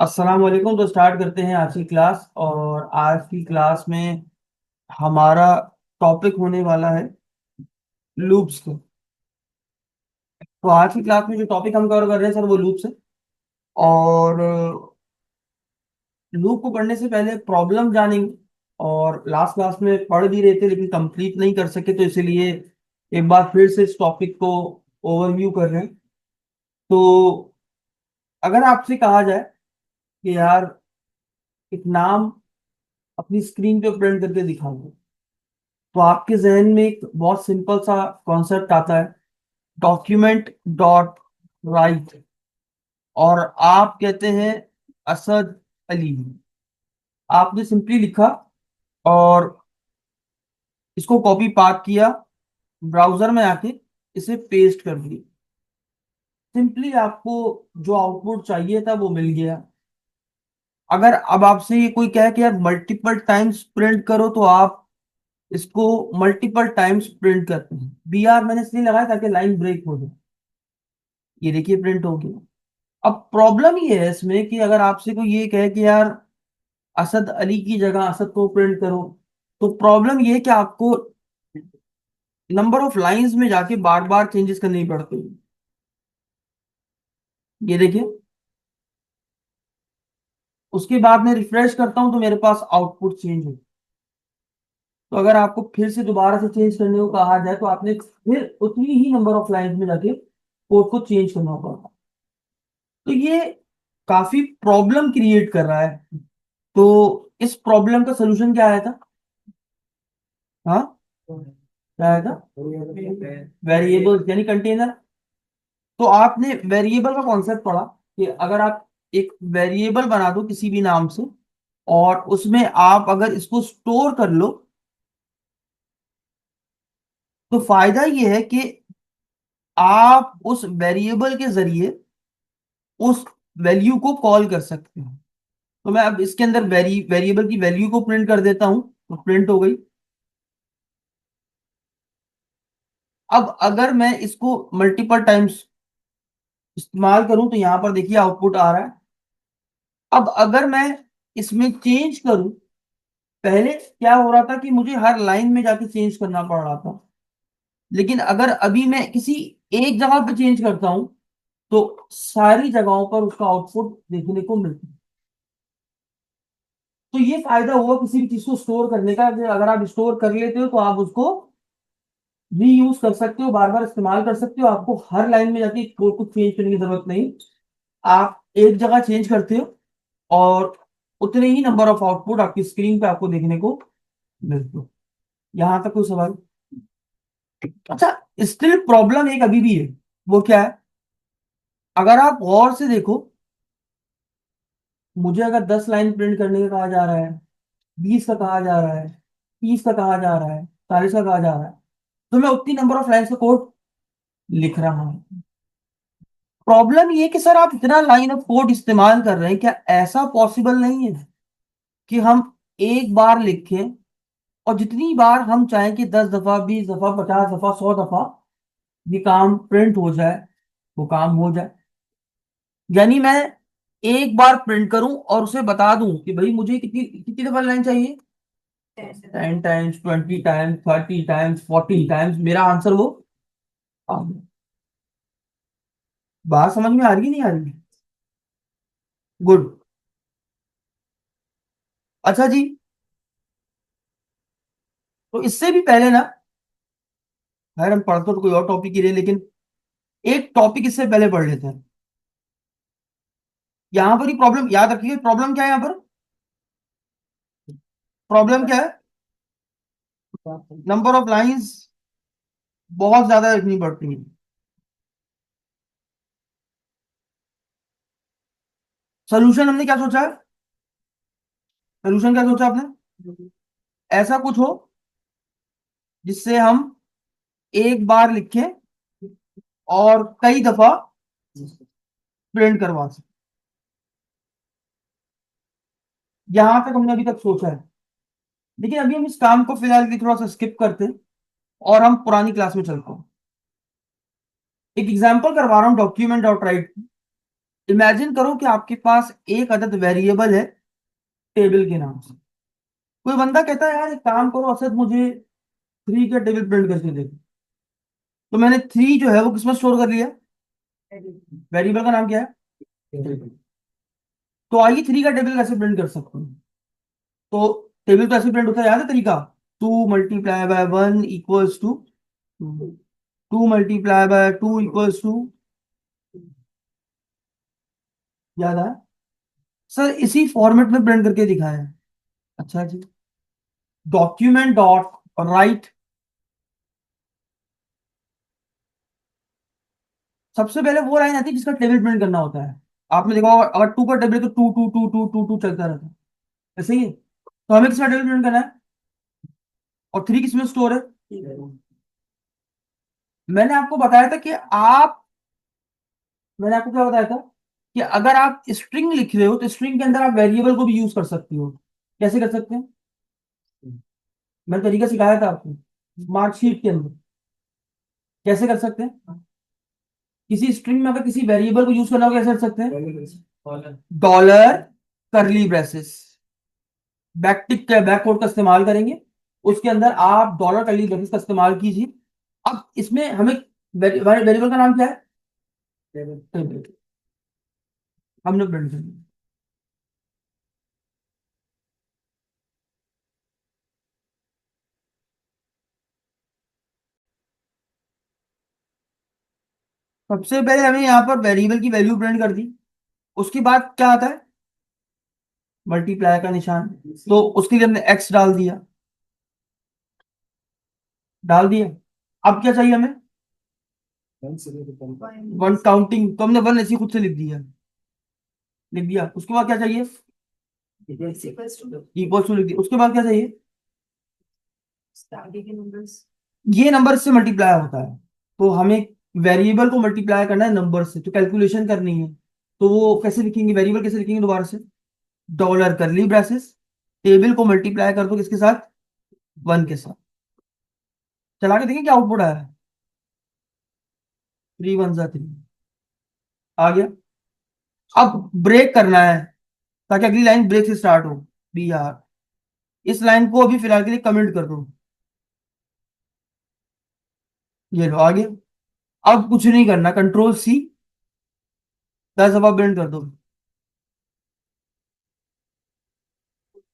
अस्सलाम वालेकुम। तो स्टार्ट करते हैं आज की क्लास। और आज की क्लास में हमारा टॉपिक होने वाला है लूप्स का। तो आज की क्लास में जो टॉपिक हम कवर कर रहे हैं सर वो लूप्स है। और लूप को पढ़ने से पहले प्रॉब्लम जानेंगे। और लास्ट क्लास में पढ़ भी रहे थे लेकिन कंप्लीट नहीं कर सके, तो इसलिए एक बार फिर से इस टॉपिक को ओवरव्यू कर रहे हैं। तो अगर आपसे कहा जाए कि यार एक नाम अपनी स्क्रीन पे प्रिंट करके दिखाओ, तो आपके जहन में एक बहुत सिंपल सा कॉन्सेप्ट आता है, डॉक्यूमेंट डॉट राइट। और आप कहते हैं असद अली। आपने सिंपली लिखा और इसको कॉपी पास्ट किया, ब्राउजर में आके इसे पेस्ट कर दिया। सिंपली आपको जो आउटपुट चाहिए था वो मिल गया। अगर अब आपसे ये कोई कहे कि यार मल्टीपल टाइम्स प्रिंट करो, तो आप इसको मल्टीपल टाइम्स प्रिंट करते हैं। बी आर मैंने इसलिए लगाया ताकि लाइन ब्रेक हो जाए। ये देखिए प्रिंट हो गया। अब प्रॉब्लम ये है इसमें कि अगर आपसे कोई ये कहे कि यार असद अली की जगह असद को प्रिंट करो, तो प्रॉब्लम ये है कि आपको नंबर ऑफ लाइंस में जाके बार बार चेंजेस करनी पड़ती है। ये देखिए, उसके बाद मैं रिफ्रेश करता हूं तो मेरे पास आउटपुट चेंज हो। तो अगर आपको फिर से दोबारा से चेंज करने को कहा जाए तो आपने फिर उतनी ही नंबर ऑफ लाइंस में जाके कोड को चेंज करना होगा। तो ये काफी प्रॉब्लम क्रिएट कर रहा है। तो इस प्रॉब्लम का सोल्यूशन क्या आया था? हाँ, क्या आया था? वेरिएबल यानी कंटेनर। तो आपने वेरिएबल का कॉन्सेप्ट पढ़ा कि अगर आप एक वेरिएबल बना दो किसी भी नाम से, और उसमें आप अगर इसको स्टोर कर लो, तो फायदा ये है कि आप उस वेरिएबल के जरिए उस वैल्यू को कॉल कर सकते हो। तो मैं अब इसके अंदर वेरिएबल की वैल्यू को प्रिंट कर देता हूं, तो प्रिंट हो गई। अब अगर मैं इसको मल्टीपल टाइम्स इस्तेमाल करूं तो यहां पर देखिए आउटपुट आ रहा है। अब अगर मैं इसमें चेंज करूं, पहले क्या हो रहा था कि मुझे हर लाइन में जाके चेंज करना पड़ रहा था, लेकिन अगर अभी मैं किसी एक जगह पे चेंज करता हूं तो सारी जगहों पर उसका आउटपुट देखने को मिलता है। तो ये फायदा हुआ किसी भी चीज को स्टोर करने का, कि अगर आप स्टोर कर लेते हो तो आप उसको रीयूज कर सकते हो, बार बार इस्तेमाल कर सकते हो। आपको हर लाइन में जाके कोड को चेंज करने की जरूरत नहीं। आप एक जगह चेंज करते हो और उतने ही नंबर ऑफ आउटपुट आपकी स्क्रीन पे आपको देखने को मिलते हो। यहां तक कोई सवाल? अच्छा, स्टिल प्रॉब्लम एक अभी भी है। वो क्या है? अगर आप गौर से देखो, मुझे अगर 10 लाइन प्रिंट करने का कहा जा रहा है, 20 का कहा जा रहा है, 30 का कहा जा रहा है, 40 का कहा जा रहा है, तो मैं उतनी नंबर ऑफ लाइन का कोड लिख रहा हूं। प्रॉब्लम ये है कि सर आप इतना लाइन ऑफ कोड इस्तेमाल कर रहे हैं, क्या ऐसा पॉसिबल नहीं है कि हम एक बार लिखें और जितनी बार हम चाहें कि 10 दफा, 20 दफा, 50 दफा, 100 दफा ये काम प्रिंट हो जाए, वो काम हो जाए? यानी मैं एक बार प्रिंट करूं और उसे बता दूं कि भाई मुझे कितनी कितनी दफा लाइन चाहिए, 10 टाइम्स, 20 टाइम्स, 30 टाइम्स, 40 टाइम्स, मेरा आंसर वो आ गया। बात समझ में आ रही है नहीं आ रही? गुड। अच्छा जी, तो इससे भी पहले ना, खैर हम पढ़ते तो कोई और टॉपिक ही रहे, लेकिन एक टॉपिक इससे पहले पढ़ लेते हैं। यहां पर ही प्रॉब्लम याद रखिए। प्रॉब्लम क्या है यहां पर? प्रॉब्लम क्या है? नंबर ऑफ लाइंस बहुत ज्यादा लिखनी पड़ती है। सोल्यूशन हमने क्या सोचा है? सोल्यूशन क्या सोचा आपने? ऐसा कुछ हो जिससे हम एक बार लिखें और कई दफा प्रिंट करवा सकें। यहां तक हमने अभी तक सोचा है, लेकिन अभी हम इस काम को फिलहाल के लिए थोड़ा सा स्किप करते हैं और हम पुरानी क्लास में चलते हैं। एक एग्जांपल करवा रहा हूं डॉक्यूमेंट डॉट राइट। इमेजिन करो कि आपके पास एक अदद वेरिएबल है टेबल के नाम से। कोई बंदा कहता है यार एक काम करो असद, मुझे 3 का टेबल प्रिंट करके दे दो। तो मैंने 3 जो है वो किसमें स्टोर कर लिया, वेरिएबल का नाम क्या है। तो आइए 3 का टेबल कैसे प्रिंट कर सकते हैं। तो टेबल तो ऐसे प्रिंट होता है, याद है तरीका। 2 × 1 = 2 × 2 याद है सर, इसी फॉर्मेट में प्रिंट करके दिखाया है। अच्छा जी, डॉक्यूमेंट डॉट राइट। सबसे पहले वो लाइन आती है जिसका टेबल प्रिंट करना होता है। आपने देखा होगा अगर 2 का टेबल है तो 2 2 2 2 2 2 चलता रहता है, ऐसे ही है। तो हमें किसका टेबल प्रिंट करना है, और 3 किसमें स्टोर है। मैंने आपको बताया था कि आप मैंने आपको क्या बताया था कि अगर आप स्ट्रिंग लिख रहे हो तो स्ट्रिंग के अंदर आप वेरिएबल को भी यूज कर सकते हो। कैसे कर सकते हैं, मैंने तरीका सिखाया था आपको स्मार्ट शीट के अंदर। कैसे कर सकते हैं, किसी स्ट्रिंग में अगर किसी वेरिएबल को यूज करना हो कैसे कर सकते हैं। डॉलर करली ब्रेसेस, बैकटिक का बैककोड का इस्तेमाल करेंगे। उसके अंदर आप डॉलर करली ब्रेसेस का इस्तेमाल कीजिए। अब इसमें हमें वेरिएबल का नाम क्या है, टेबल। हमने प्रिंट कर दिया। सबसे पहले हमें यहाँ पर वेरिएबल की वैल्यू प्रिंट कर दी। उसके बाद क्या आता है, मल्टीप्लाई का निशान। तो उसके लिए हमने एक्स डाल दिया। अब क्या चाहिए हमें, वन काउंटिंग। तो हमने वन ऐसी खुद से लिख दिया। उसके बाद क्या चाहिए, इक्वल टू लिख दिया। उसके बाद क्या चाहिए, ये नंबर से मल्टीप्लाई होता है। तो हमें वेरिएबल को मल्टीप्लाई करना है नंबर से, तो कैलकुलेशन करनी है। तो वो कैसे लिखेंगे, वेरिएबल कैसे लिखेंगे दोबारा से, डॉलर करली ब्रेसेस, टेबल को मल्टीप्लाई कर दो किसके साथ, 1 के साथ। चला के देखें क्या आउटपुट आया है। 3 × 1 = 3 आ गया। अब ब्रेक करना है ताकि अगली लाइन ब्रेक से स्टार्ट हो, बी आर। इस लाइन को अभी फिलहाल के लिए कमेंट कर दो। ये लो आ गया। अब कुछ नहीं करना, कंट्रोल C, 10 दफा प्रिंट कर दो।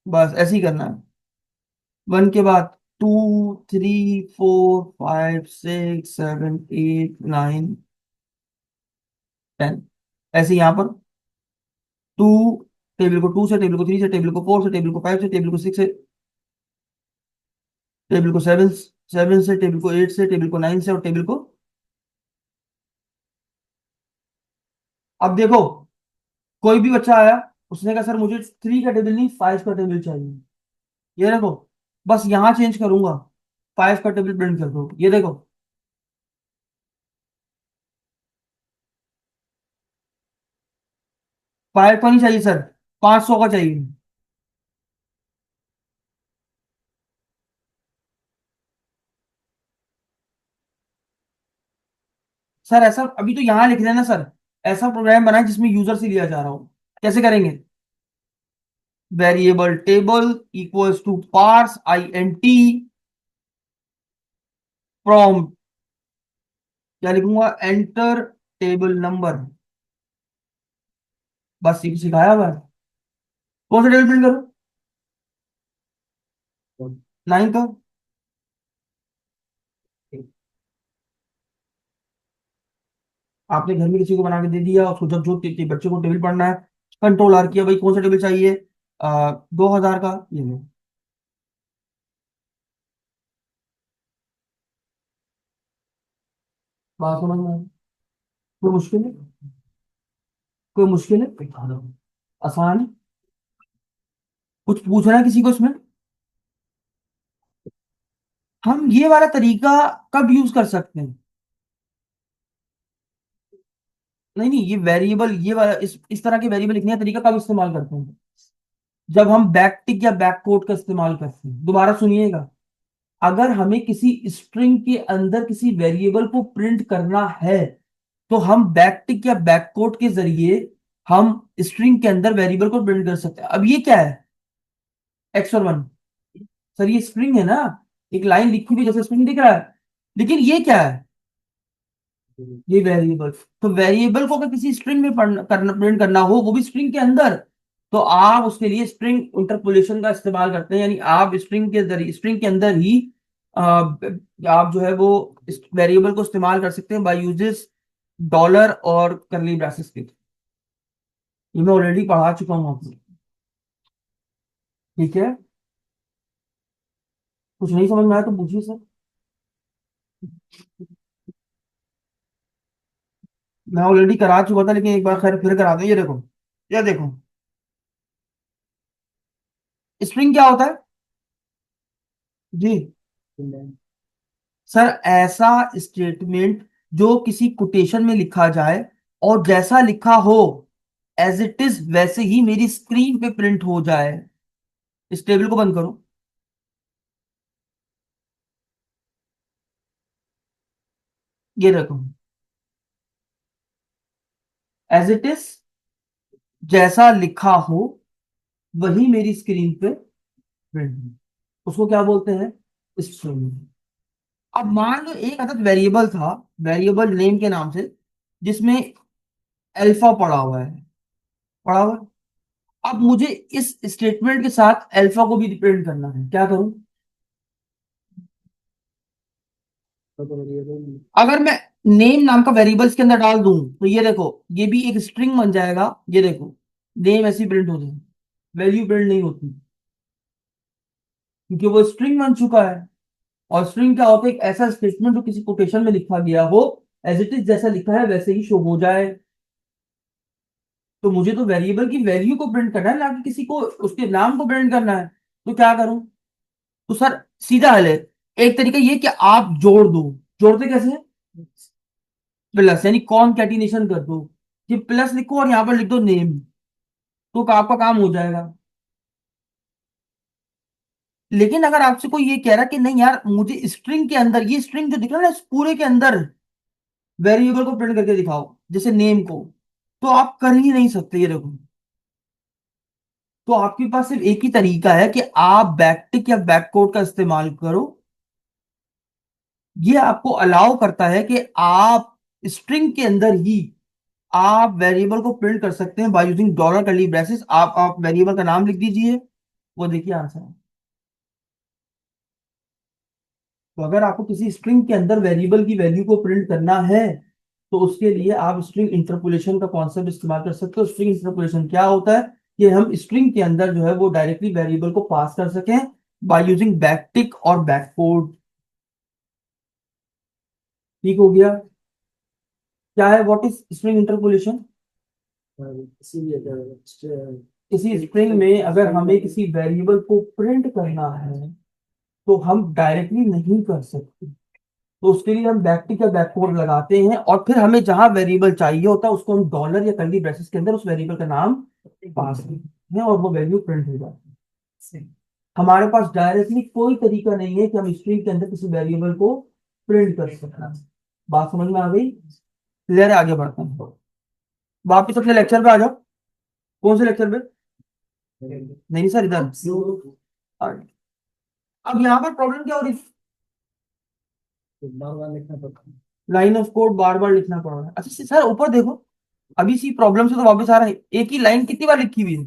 बस ऐसे ही करना है। 1 के बाद 2 3 4 5 6 7 8 9 10। ऐसे यहाँ पर 2, टेबल को 2 से, टेबल को 3 से, टेबल को 4 से, टेबल को 5 से, टेबल को 6 से, टेबल को 7 से, टेबल को 8 से, टेबल को 9 से, और टेबल को। अब देखो कोई भी बच्चा आया, उसने कहा सर मुझे 3 का टेबल नहीं 5 का टेबल चाहिए। ये देखो, बस यहाँ चेंज करूंगा, 5 का टेबल प्रिंट कर दो। ये देखो 5 का नहीं चाहिए सर, 500 का चाहिए। सर ऐसा अभी तो यहाँ लिख रहे हैं ना सर, ऐसा प्रोग्राम बनाए जिसमें यूजर से लिया जा रहा हो। कैसे करेंगे, variable table equals to parse INT from, क्या लिखूंगा, एंटर टेबल नंबर। बस सिखाया हुआ है। कौन सा टेबल प्रिंट करो, 9 का। आपने घर में किसी को बना के दे दिया, उसको जब जो बच्चे को टेबल पढ़ना है, कंट्रोल R किया, भाई कौन सा टेबल चाहिए, 2000 का, ये लो। बात समझ में आई? कोई मुश्किल है, कोई मुश्किल है, आसान है। कुछ पूछना है किसी को इसमें। हम ये वाला तरीका कब यूज कर सकते हैं, नहीं नहीं, ये वेरिएबल, ये वाला इस तरह के वेरिएबल लिखने का तरीका कब इस्तेमाल करते हैं, जब हम बैक टिक या बैक कोड का इस्तेमाल करते हैं। दोबारा सुनिएगा, अगर हमें किसी स्ट्रिंग के अंदर किसी वेरिएबल को प्रिंट करना है तो हम बैक टिक या बैक कोड के जरिए हम स्ट्रिंग के अंदर वेरिएबल को प्रिंट कर सकते हैं। अब ये क्या है, एक्स और वन, सर ये स्ट्रिंग है ना, एक लाइन लिखी हुई जैसे स्ट्रिंग दिख रहा है, लेकिन ये क्या है, ये वेरिएबल। तो वेरिएबल को अगर किसी स्ट्रिंग में करना, प्रिंट करना हो वो भी स्ट्रिंग के अंदर, तो आप उसके लिए स्ट्रिंग इंटरपोलेशन का इस्तेमाल करते हैं, यानी आप स्ट्रिंग के जरिए, स्ट्रिंग के अंदर ही आप जो है वो वेरिएबल को इस्तेमाल कर सकते हैं बाय यूजेस डॉलर और करली ब्रेसेस के। ये मैं ऑलरेडी पढ़ा चुका हूँ आपको। ठीक है, कुछ नहीं समझ में आया तो पूछिए सर। मैं ऑलरेडी करा चुका था, लेकिन एक बार खैर फिर करा दें। ये देखो, ये देखो, स्ट्रिंग क्या होता है जी। सर ऐसा स्टेटमेंट जो किसी कोटेशन में लिखा जाए और जैसा लिखा हो एज इट इज वैसे ही मेरी स्क्रीन पे प्रिंट हो जाए। इस टेबल को बंद करो, ये देखो, एज इट इज जैसा लिखा हो वही मेरी स्क्रीन पे प्रिंट हो, उसको क्या बोलते हैं, स्ट्रिंग। अब मान लो एक अदद वेरिएबल था, वेरिएबल नेम के नाम से, जिसमें अल्फा पड़ा हुआ है, पड़ा हुआ है। अब मुझे इस स्टेटमेंट के साथ अल्फा को भी रिप्रेजेंट करना है, क्या करूं। अगर मैं नेम नाम का वेरिएबल्स के अंदर डाल दूं तो ये देखो, ये भी एक स्ट्रिंग बन जाएगा। ये देखो, नेम ऐसी प्रिंट हो जाए, वैल्यू प्रिंट नहीं होती, क्योंकि वो स्ट्रिंग बन चुका है। और स्ट्रिंग क्या होता है, एक ऐसा स्टेटमेंट जो किसी कोटेशन में लिखा गया हो, एज इट इज जैसा लिखा है वैसे ही शो हो जाए। तो मुझे तो वेरिएबल की वैल्यू को प्रिंट करना है, ना कि किसी को उसके नाम को प्रिंट करना है। तो क्या करूं, तो सर सीधा हल है। एक तरीका ये कि आप जोड़ दो। जोड़ते कैसे हैं, प्लस, यानी कॉनकैटिनेशन कर दो, कि प्लस लिखो और यहां पर लिख दो नेम, तो आपका काम हो जाएगा। लेकिन अगर आपसे कोई ये कह रहा कि नहीं यार मुझे स्ट्रिंग के अंदर, ये स्ट्रिंग जो दिख रहा है ना इस पूरे के अंदर वेरिएबल को प्रिंट करके दिखाओ, जैसे नेम को, तो आप कर ही नहीं सकते। ये देखो, तो आपके पास सिर्फ एक ही तरीका है कि आप बैकटिक या बैककोड का इस्तेमाल करो। ये आपको अलाउ करता है कि आप स्ट्रिंग के अंदर ही आप वेरिएबल को प्रिंट कर सकते हैं बाय यूजिंग डॉलर करली ब्रेसेस। आप वेरिएबल का नाम लिख दीजिए, वो देखिए आंसर है। तो अगर आपको किसी स्ट्रिंग के अंदर वेरिएबल की वैल्यू को प्रिंट करना है तो उसके लिए आप स्ट्रिंग इंटरपोलेशन का कॉन्सेप्ट इस्तेमाल कर सकते हो। स्ट्रिंग इंटरपोलेशन क्या होता है, कि हम स्ट्रिंग के अंदर जो है वो डायरेक्टली वेरिएबल को पास कर सकें बाय यूजिंग बैकटिक और बैककोड। ठीक हो गया। क्या है, व्हाट इज स्ट्रिंग इंटरपोलेशन। किसी स्ट्रिंग में अगर हमें किसी वेरिएबल को प्रिंट करना है तो हम डायरेक्टली नहीं कर सकते, तो उसके लिए हम बैकटिक या बैककोड लगाते हैं, और फिर हमें जहां वेरिएबल चाहिए होता है उसको हम डॉलर या कर्ली ब्रेसेस के अंदर उस वेरिएबल का नाम पास करते हैं और वो वैल्यू प्रिंट हो जाती है। हमारे पास डायरेक्टली कोई तरीका नहीं है कि हम स्ट्रिंग के अंदर किसी वेरिएबल को प्रिंट कर सकते। बात समझ में आ गई, क्लियर है, आगे बढ़ते हैं। वापिस अपने लेक्चर पे आ जाओ। कौन से लेक्चर पे, नहीं सर इधर। अब यहाँ पर प्रॉब्लम क्या हो रही है, लाइन ऑफ कोड बार बार लिखना पड़ रहा है। अच्छा सर ऊपर देखो, अभी सी प्रॉब्लम से तो वापस आ रहा है, एक ही लाइन कितनी बार लिखी हुई है,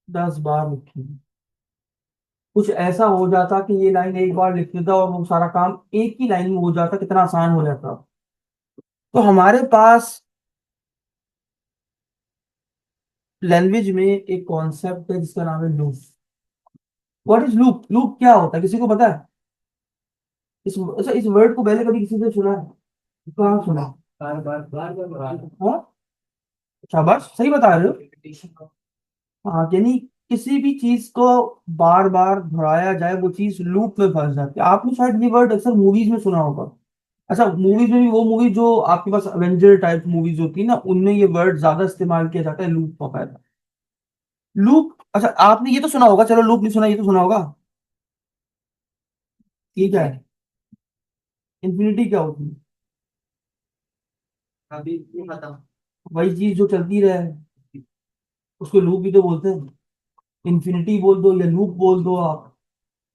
10 बार लिखी हुई। कुछ ऐसा हो जाता कि ये लाइन एक बार लिख देता और वो सारा काम एक ही लाइन में हो जाता, कितना आसान हो जाता। तो हमारे पास लैंग्वेज में एक कॉन्सेप्ट है जिसका नाम है loop. What is loop, loop क्या होता है, किसी को पता है। अच्छा इस वर्ड को पहले कभी किसी से सुना है, कहाँ सुना, बार बार बार बार, हाँ, शाबाश सही बता रहे हो। हाँ, यानी किसी भी चीज को बार बार दोहराया जाए वो चीज लूप में फंस जाती है। आपने शायद ये वर्ड अक्सर मूवीज में सुना होगा। अच्छा मूवीज में भी, वो मूवी जो आपके पास एवेंजर टाइप मूवीज होती है ना, उनमें ये वर्ड ज्यादा इस्तेमाल किया जाता है, लूप वगैरह। लूप, अच्छा आपने ये तो सुना होगा, चलो लूप नहीं सुना, ये तो सुना होगा, ये क्या है, इन्फिनिटी क्या होती है, अभी नहीं पता। वही चीज जो चलती रहे उसको लूप भी तो बोलते हैं। इन्फिनिटी बोल दो या लूप बोल दो आप,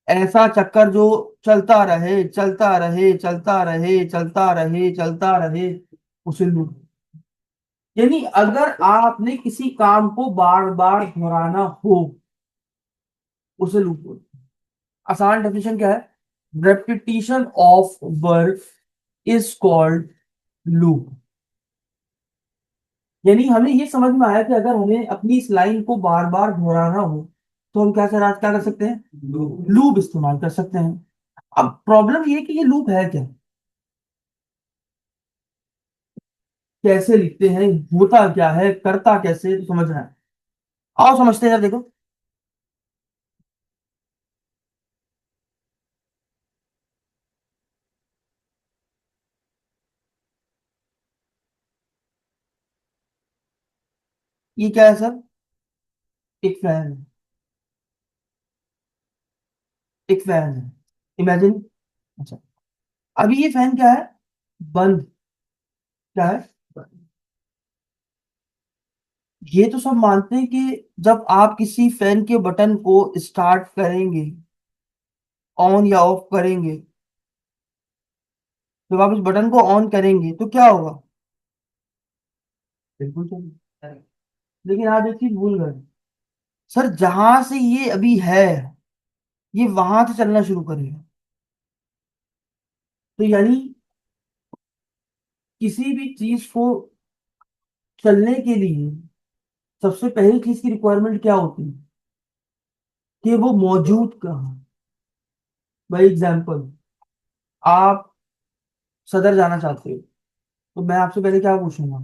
ऐसा चक्कर जो चलता रहे चलता रहे चलता रहे चलता रहे चलता रहे, उसे लूप। यानी अगर आपने किसी काम को बार बार दोहराना हो, उसे लूप बोलते हैं। आसान डेफिनेशन क्या है? Repetition of work is called loop. यानी हमें ये समझ में आया कि अगर हमें अपनी इस लाइन को बार बार दोहराना हो तो हम क्या कर सकते हैं? लूप इस्तेमाल कर सकते हैं। अब प्रॉब्लम ये है कि ये लूप है क्या, कैसे लिखते हैं, होता क्या है, करता कैसे, तो समझना है। आओ समझते हैं यार, देखो। ये क्या है सर? एक फैन है। एक फैन है, इमेजिन। अच्छा, अभी ये फैन क्या है? बंद। क्या है? ये तो सब मानते हैं कि जब आप किसी फैन के बटन को स्टार्ट करेंगे, ऑन या ऑफ करेंगे, जब आप इस बटन को ऑन करेंगे तो क्या होगा? बिल्कुल चलेगा। लेकिन आप एक चीज भूल गए सर, जहां से ये अभी है, ये वहां से चलना शुरू करेगा। तो यानी किसी भी चीज को चलने के लिए सबसे पहली चीज की रिक्वायरमेंट क्या होती है? कि वो मौजूद कहाँ। बाई एग्जाम्पल, आप सदर जाना चाहते हो, तो मैं आपसे पहले क्या पूछूंगा?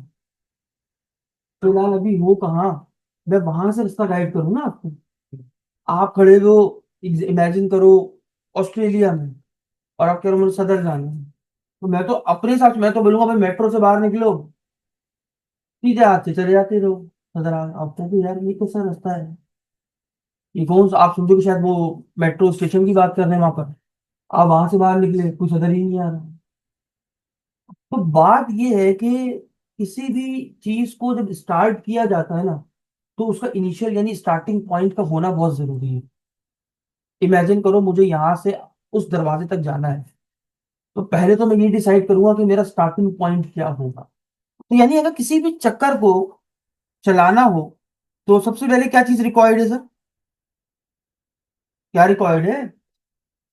फिलहाल अभी हो कहाँ, मैं वहां से रास्ता गाइड करूँ ना आपको। आप खड़े हो, इमेजिन करो, ऑस्ट्रेलिया में, और आप कह रहे हो मुझे सदर जाना है, तो मैं तो अपने हिसाब से मैं तो बोलूंगा भाई मेट्रो से बाहर निकलो, सीधे हाथ से चले जाते रहो सदर। आप कहते यार ये कैसा रास्ता है, ये कौन सा, आप समझो कि शायद वो मेट्रो स्टेशन की बात कर रहे हैं वहां पर। आप वहां से बाहर निकले, कुछ सदर ही नहीं आ रहा। तो बात ये है कि किसी भी चीज को जब स्टार्ट किया जाता है ना, तो उसका इनिशियल यानी स्टार्टिंग पॉइंट का होना बहुत जरूरी है। इमेजिन करो मुझे यहाँ से उस दरवाजे तक जाना है, तो पहले तो मैं ये डिसाइड करूंगा कि मेरा स्टार्टिंग पॉइंट क्या होगा। तो यानी अगर किसी भी चक्कर को चलाना हो, तो सबसे पहले क्या चीज रिक्वायर्ड है सर? क्या रिक्वायर्ड है?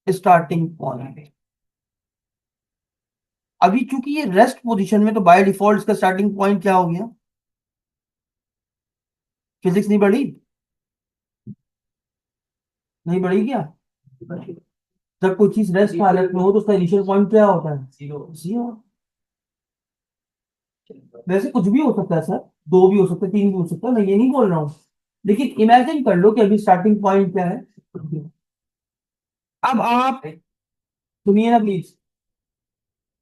Starting point. अभी चूंकि ये रेस्ट पोजीशन में, तो बाय डिफॉल्ट इसका स्टार्टिंग पॉइंट क्या हो गया? फिजिक्स नहीं बढ़ी? नहीं बढ़ी क्या? जब कोई चीज रेस्ट हालत में हो तो उसका इनिशियल पॉइंट क्या होता है? जीरो। वैसे कुछ भी हो सकता है सर, दो भी हो सकता है, तीन भी हो सकता है, मैं ये नहीं बोल रहा हूँ। लेकिन इमेजिन कर लो कि अभी स्टार्टिंग पॉइंट क्या है। अब आप सुनिए ना प्लीज।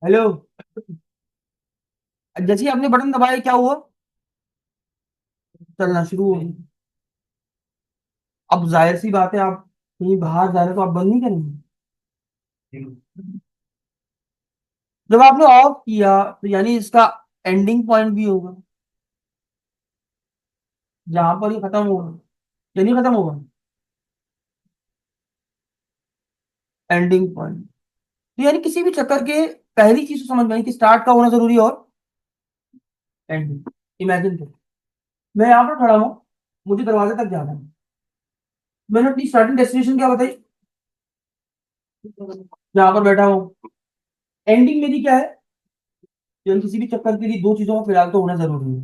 हेलो। जैसे ही आपने बटन दबाया क्या हुआ? चलना शुरू हो गया। अब जाहिर सी बात है, आप कहीं बाहर जा रहे हो तो आप बंद नहीं करेंगे। जब आपने ऑफ किया तो यानी इसका एंडिंग पॉइंट भी होगा, जहां पर ये खत्म होगा। यानी खत्म होगा, एंडिंग पॉइंट। तो यानी किसी भी चक्कर के पहली चीज तो समझ में आई कि स्टार्ट का होना जरूरी है और एंडिंग। इमेजिन करो मैं यहाँ पर खड़ा हूँ, मुझे दरवाजे तक जाना है, मैंने अपनी स्टार्टिंग डेस्टिनेशन क्या बताई? यहाँ पर बैठा हूँ। एंडिंग मेरी क्या है? यानी किसी भी चक्कर के लिए दो चीजों का फिलहाल तो होना जरूरी है।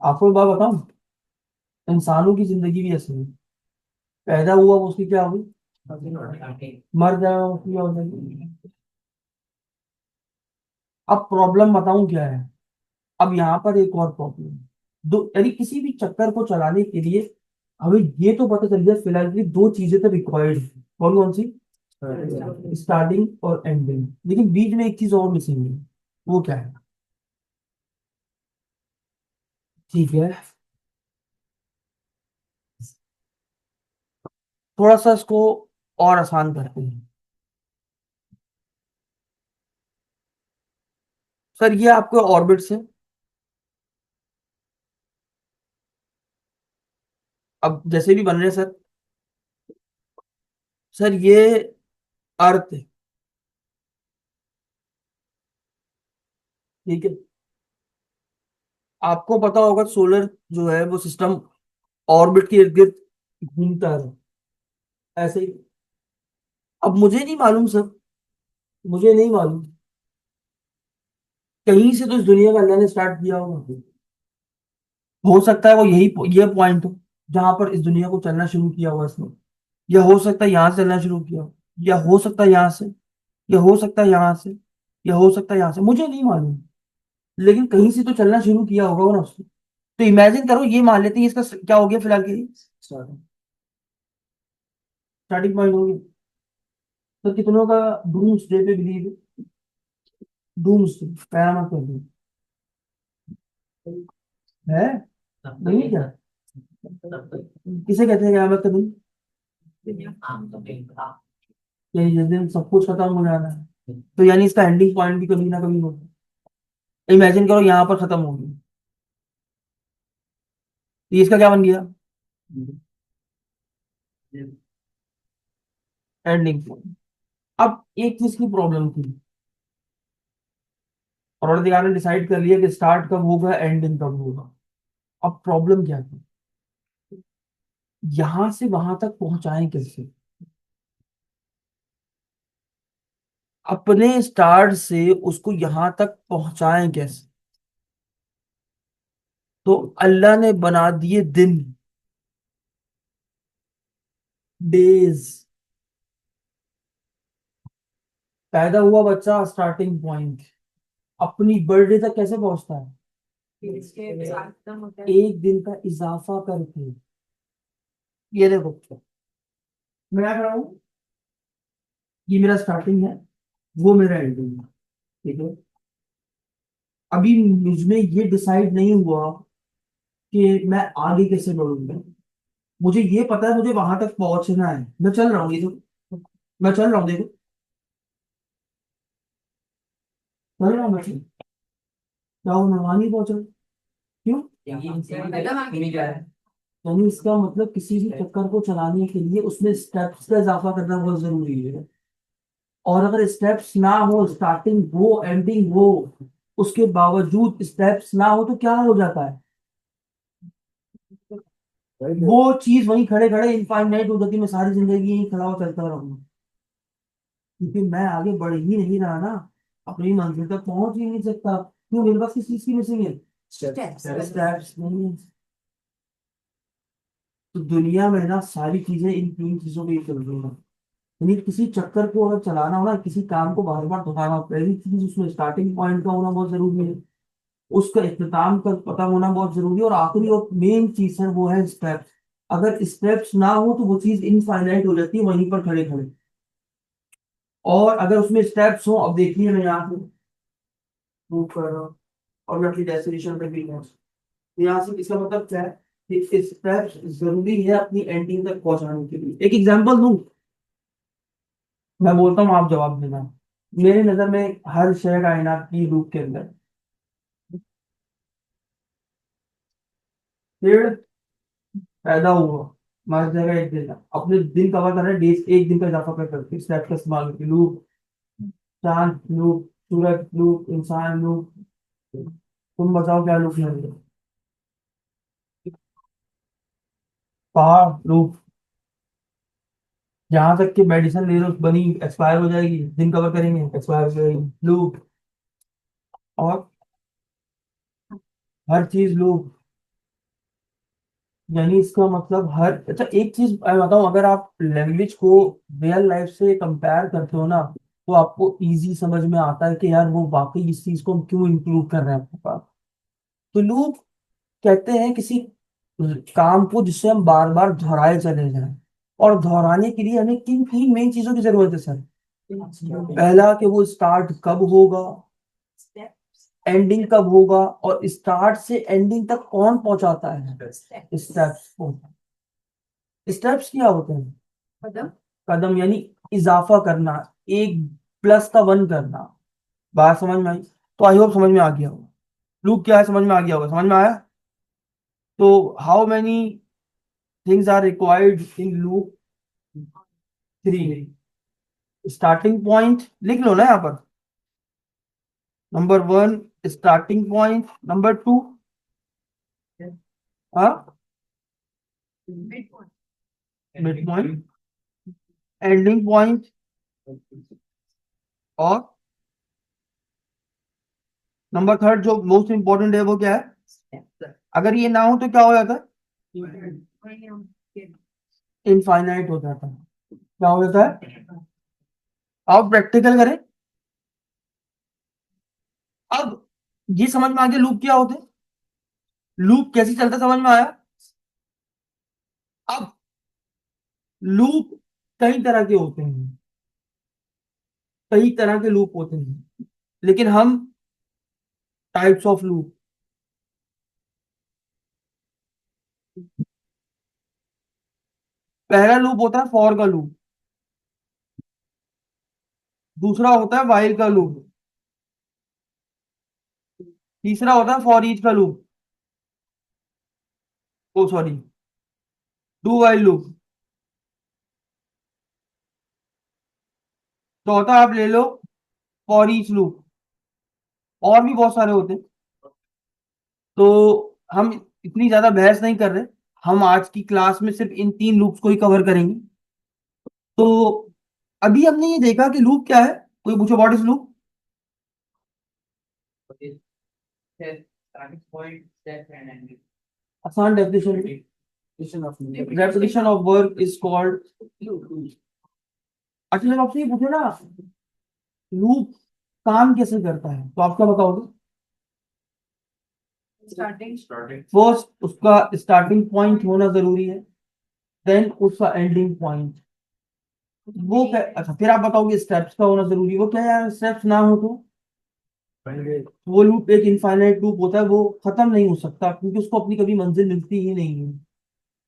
आपको एक बात बताऊं, इंसानों की जिंदगी भी ऐसी है। पैदा हुआ वो उसकी क्या हुई, मर जाएगा उसकी क्या हो जाएगी। अब प्रॉब्लम बताऊं क्या है? अब यहाँ पर एक और प्रॉब्लम है। दो यानी किसी भी चक्कर को चलाने के लिए हमें ये तो पता चल गया फिलहाल की दो चीजें तो रिक्वायर्ड है। कौन कौन सी? स्टार्टिंग और एंडिंग। लेकिन बीच में एक चीज और मिसिंग है, वो क्या है? ठीक है, थोड़ा सा इसको और आसान करते हैं। सर ये आपके ऑर्बिट्स है, अब जैसे भी बन रहे हैं सर, सर ये अर्थ है, ठीक है। आपको पता होगा सोलर जो है वो सिस्टम ऑर्बिट के इर्द गिर्द घूमता है, ऐसे ही। अब मुझे नहीं मालूम सर, मुझे नहीं मालूम, कहीं से तो इस दुनिया का अल्लाह ने स्टार्ट किया होगा। हो सकता है वो यही ये पॉइंट हो जहां पर इस दुनिया को चलना शुरू किया हुआ इसने, या हो सकता है यहाँ से चलना शुरू किया हो, या हो सकता है यहाँ से, या हो सकता है यहाँ से, या हो सकता है यहाँ से, मुझे नहीं मालूम। लेकिन कहीं से तो चलना शुरू किया होगा ना उसने। तो इमेजिन करो, ये मान लेते हैं इसका क्या हो गया फिलहाल के लिए, स्टार्टिंग पॉइंट हो गया। तो कितनों का डूम्स डे पे बिलीव है? डूम्स डे कयामत का दिन है, नहीं है क्या? किसे कहते हैं कयामत का दिन? यानी जिस दिन सब कुछ खत्म हो जाना है, तो यानी इसका एंडिंग पॉइंट भी कभी ना कभी होगा। इमेजिन करो यहाँ पर खत्म हो गई, तो इसका क्या बन गया? Ending point. अब एक चीज की प्रॉब्लम थी, परवरदिगार ने डिसाइड कर लिया कि स्टार्ट कब होगा, एंडिंग कब होगा। अब प्रॉब्लम क्या थी, यहां से वहां तक पहुंचाएं कैसे? अपने स्टार्ट से उसको यहां तक पहुंचाएं कैसे? तो अल्लाह ने बना दिए दिन, डेज। पैदा हुआ बच्चा, स्टार्टिंग पॉइंट, अपनी बर्थडे तक कैसे पहुंचता है? एक दिन का इजाफा करके। ये देखो, मैं क्या कर रहा हूँ, ये मेरा स्टार्टिंग है, वो मेरा एंडिंग है, ठीक है। अभी मुझमें ये डिसाइड नहीं हुआ कि मैं आगे कैसे बढ़ूंगा। मुझे ये पता है मुझे वहां तक पहुंचना है, मैं चल रहा हूँ, ये तो मैं चल रहा हूँ, देखो चल रहा हूँ मैं, क्या हूँ मैं वहां नहीं पहुंच रहा, क्यों? यानी इसका मतलब किसी भी चक्कर को चलाने के लिए उसमें स्टेप्स का इजाफा करना बहुत जरूरी है। और अगर स्टेप्स ना हो, स्टार्टिंग हो एंडिंग हो, उसके बावजूद स्टेप्स ना हो, तो क्या हो जाता है? वो चीज वहीं खड़े खड़े इनफाइनाइट हो जाती है, मैं सारी जिंदगी यहीं खड़ा हो चलता रहूंगा, क्योंकि मैं आगे बढ़ ही नहीं रहा ना, अपनी मंजिल तक पहुंच ही नहीं सकता। क्यों? मेरे पास किस चीज की मिसिंग है? स्टेप्स नहीं है। तो दुनिया में ना सारी चीजें इन तीन चीजों पे ही चल रही है। यानी किसी चक्कर को अगर चलाना हो ना, किसी काम को बार बार दोहराना, पहली चीज उसमें स्टार्टिंग पॉइंट का होना बहुत जरूरी है, उसका इख्तिताम का पता होना बहुत जरूरी है, और आखिरी और मेन चीज है वो है स्टेप्स। अगर स्टेप्स ना हो तो वो चीज इनफाइनाइट हो जाती है वहीं पर खड़े खड़े। और अगर उसमें स्टेप्स हो, अब देखिए मैं यहाँ से मूव कर रहा हूँ और मैं अपनी डेस्टिनेशन पे भी पहुंच, यहाँ से इसका मतलब क्या है कि स्टेप्स जरूरी है अपनी एंडिंग तक पहुंचाने के लिए। एक एग्जांपल दूं, मैं बोलता हूँ आप जवाब देना। मेरी नजर में हर शय कायनात की रूप के अंदर, पेड़ पैदा हुआ, मर जाएगा एक दिन, अपने दिन कवर कर रहे हैं, डेज एक दिन का इजाफा कर करके स्टेप का इस्तेमाल करके, लूप, चांद लूप, सूरज लूप, इंसान लूप, तुम बताओ क्या लूप है? पहाड़ लूप, जहां तक कि मेडिसिन ले लो बनी एक्सपायर हो जाएगी, दिन कवर करेंगे एक्सपायर हो जाएगी, लूप। और हर चीज लूप, यानी इसका मतलब हर, अच्छा एक चीज मैं बताऊं, अगर आप लैंग्वेज को रियल लाइफ से कंपेयर करते हो ना, तो आपको इजी समझ में आता है कि यार वो वाकई इस चीज को हम क्यों इंक्लूड कर रहे हैं अपने पास। तो लूप कहते हैं किसी काम को जिससे हम बार बार दोहराए चले जाएं। और दोहराने के लिए हमें किन तीन मेन चीजों की जरूरत है सर? पहला कि वो स्टार्ट कब होगा, एंडिंग कब होगा, और स्टार्ट से एंडिंग तक कौन पहुंचाता है? स्टेप्स। स्टेप्स क्या होते हैं? कदम। कदम यानी इजाफा करना, एक प्लस का वन करना। बात समझ में आई? तो आई होप समझ में आ गया होगा। लूप क्या है समझ में आ गया होगा, समझ में आया? तो how many things are required in loop 3। Starting point लिख लो ना यहाँ पर। Number 1 starting point, number 2 mid point, ending point, और नंबर 3 जो मोस्ट इंपॉर्टेंट है वो क्या है? अगर ये ना हो तो क्या हो जाता है? इनफाइनाइट हो जाता है। क्या हो जाता है? आप प्रैक्टिकल करें। अब ये समझ में आ गया लूप क्या होते हैं, लूप कैसे चलता है, समझ में आया। अब लूप कई तरह के होते हैं, कई तरह के लूप होते हैं, लेकिन हम टाइप्स ऑफ लूप, पहला लूप होता है फॉर का लूप, दूसरा होता है वाइल का लूप, तीसरा होता है फॉर ईच का loop, oh sorry, do while loop. चौथा आप ले लो फॉर ईच लूप। और भी बहुत सारे होते हैं, तो हम इतनी ज्यादा बहस नहीं कर रहे। हम आज की क्लास में सिर्फ इन 3 लूप्स को ही कवर करेंगे। तो अभी हमने ये देखा कि लूप क्या है। कोई पूछो व्हाट इज लूप। आसान definition, repetition of work is called. अच्छा जब आपसे ये पूछे ना लूप काम कैसे करता है, तो आप क्या बताओगे? फर्स्ट उसका स्टार्टिंग पॉइंट होना जरूरी है, देन उसका एंडिंग पॉइंट। वो क्या, अच्छा फिर आप बताओगे स्टेप्स का होना जरूरी है। वो क्या है यार, स्टेप्स ना हो तो वो लूप एक इनफाइनाइट लूप होता है, वो खत्म नहीं हो सकता क्योंकि उसको अपनी कभी मंजिल मिलती ही नहीं है।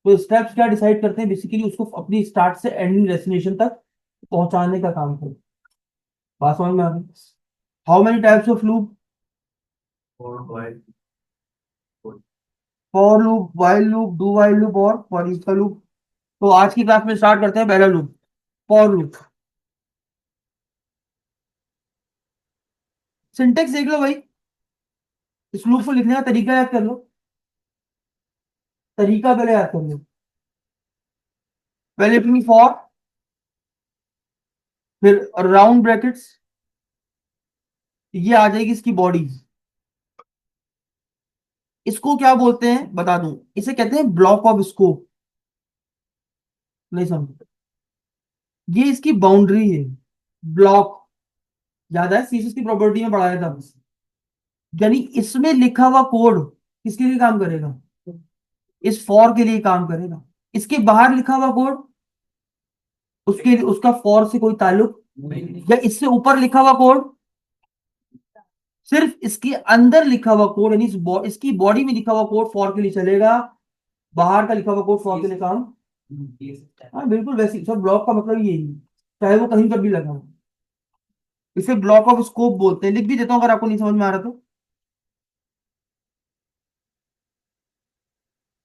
तो स्टेप्स क्या डिसाइड करते हैं, बेसिकली उसको अपनी स्टार्ट से एंडिंग डेस्टिनेशन तक पहुंचाने का काम करते हैं। बात समझ में आ गई। How many types of loop? For loop, while loop, do while loop और फॉर ईच का लूप। तो आज की क्लास में स्टार्ट करते हैं पहला लूप, फॉर लूप। सिंटेक्स देख लो भाई, इस लूप को लिखने का तरीका याद कर लो, तरीका पहले याद कर लो। पहले अपनी फॉर, फिर राउंड ब्रैकेट्स, ये आ जाएगी इसकी बॉडी। इसको क्या बोलते हैं बता दूं, इसे कहते हैं ब्लॉक ऑफ स्कोप। नहीं समझ, ये इसकी बाउंड्री है। ब्लॉक, याद है सीएसएस की प्रॉपर्टी में पढ़ाया था। यानी इसमें लिखा हुआ कोड किसके लिए काम करेगा, इस फॉर के लिए काम करेगा। इसके बाहर लिखा हुआ कोड, उसके उसका फॉर से कोई ताल्लुक, या इससे ऊपर लिखा हुआ कोड, सिर्फ इसके अंदर लिखा हुआ कोड यानी इसकी बॉडी में लिखा हुआ कोड फॉर के लिए चलेगा। बाहर का लिखा हुआ कोड फॉर के लिए काम। हाँ बिल्कुल, वैसे सब ब्लॉक का मतलब यही है, चाहे वो कहीं पर भी लगा हो। इसे ब्लॉक ऑफ स्कोप बोलते हैं। लिख भी देता हूँ अगर आपको नहीं समझ में आ रहा तो।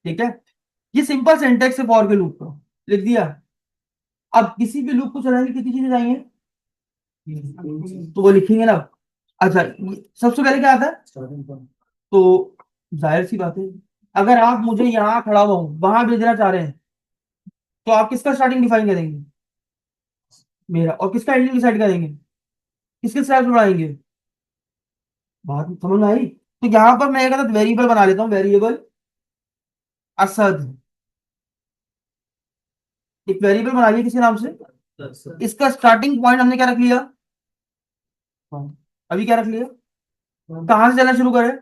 ठीक है, ये सिंपल सिंटेक्स है फॉर के लूप का, लिख दिया। अब किसी भी लूप को चलाने की कितनी चीजें चाहिए, तो वो लिखेंगे ना। अच्छा सबसे पहले क्या आता है, तो जाहिर सी बात है, अगर आप मुझे यहाँ खड़ा हुआ हूं वहां भेजना चाह रहे हैं, तो आप किसका स्टार्टिंग डिफाइन करेंगे, मेरा, और किसका एंडिंग डिसाइड करेंगे, किसके स्टेप्स बढ़ाएंगे। बात समझ में आई। तो यहाँ पर मैं एक वेरिएबल बना लेता हूँ, वेरिएबल असद। एक वेरिएबल बना लिया किसी नाम से, इसका स्टार्टिंग पॉइंट हमने क्या रख लिया, हाँ, अभी क्या रख लिया, कहाँ से चलना शुरू करें।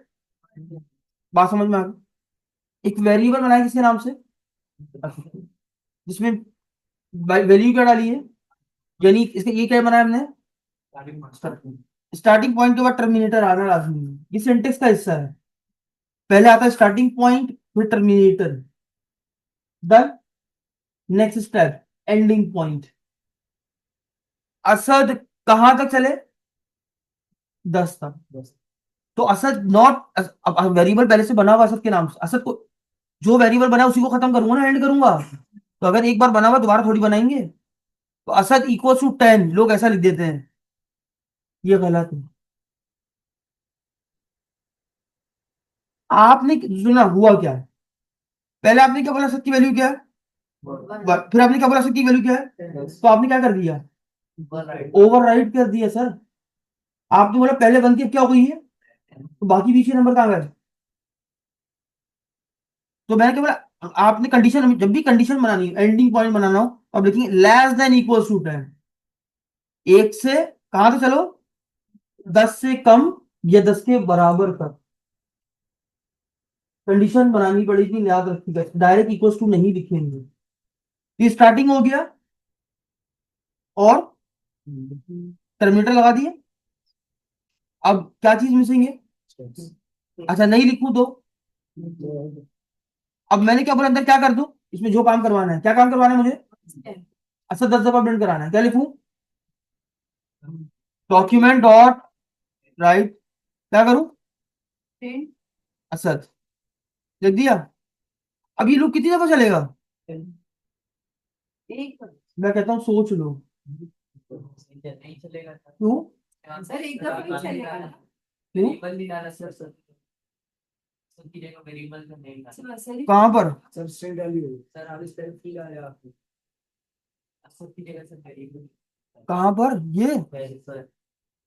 बात समझ में आ गई। एक वेरिएबल बनाया किसी नाम से, जिसमें वैल्यू क्या डाली है, यानी इसका ये क्या बनाया हमने, स्टार्टिंग पॉइंट के बाद टर्मिनेटर आना लाजमी है, ये सिंटेक्स का हिस्सा है। पहले आता है स्टार्टिंग पॉइंट, फिर terminator, done. Next step ending point. Asad कहां तक चले, 10 तक। तो असद नॉट, अब वेरिएबल पहले से बना हुआ असद के नाम से, असद को जो वेरिएबल बना उसी को खत्म करूंगा ना, एंड करूंगा। तो अगर एक बार बना हुआ दोबारा थोड़ी बनाएंगे। तो असद इक्वल टू 10 लोग ऐसा लिख देते हैं, ये गलत है। आपने सुना हुआ क्या है? पहले आपने क्या बोला, असद की वैल्यू क्या है? फिर आपने क्या बोला, असद की वैल्यू क्या है? तो आपने क्या कर दिया? ओवर राइट कर दिया सर। आपने बोला पहले बनती, अब क्या हो गई है? तो बाकी पीछे नंबर कहाँ गए? तो मैंने क्या बोला, आपने कंडीशन, जब भी कंडीशन बनानी है, एंडिंग पॉइंट बनाना हो, अब लिखेंगे लेस देन इक्वल टू 10। एक से कहां से चलो? 10 से कम या 10 के बराबर का कंडीशन बनानी पड़ेगी, याद रखिएगा, डायरेक्ट इक्वल टू नहीं लिखेंगे। ये स्टार्टिंग हो गया, और टर्मिनेटर लगा दिए। अब क्या चीज मिसिंग है? अच्छा नहीं लिखूं तो? अब मैंने क्या बोला, अंदर क्या कर दूं? इसमें जो काम करवाना है, क्या काम करवाना है मुझे? अच्छा 10 दफा प्रिंट कराना है, क्या लिखूं? डॉक्यूमेंट डॉट राइट, क्या करूं? असद, लिख दिया। अब ये लूप कितनी दफा चलेगा? मैं कहता हूँ सोच लो। क्यों? सर एक दफा नहीं चलेगा ना। क्यों? वेरिएबल नहीं डाला सर, सर की जगह वेरिएबल का नेम डाला। सर कहाँ पर? सर स्ट्रिंग वैल्यू सर, आप इस तरफ की डाले आपने सब की जगह सर वेरिएबल। कहाँ पर ये? सर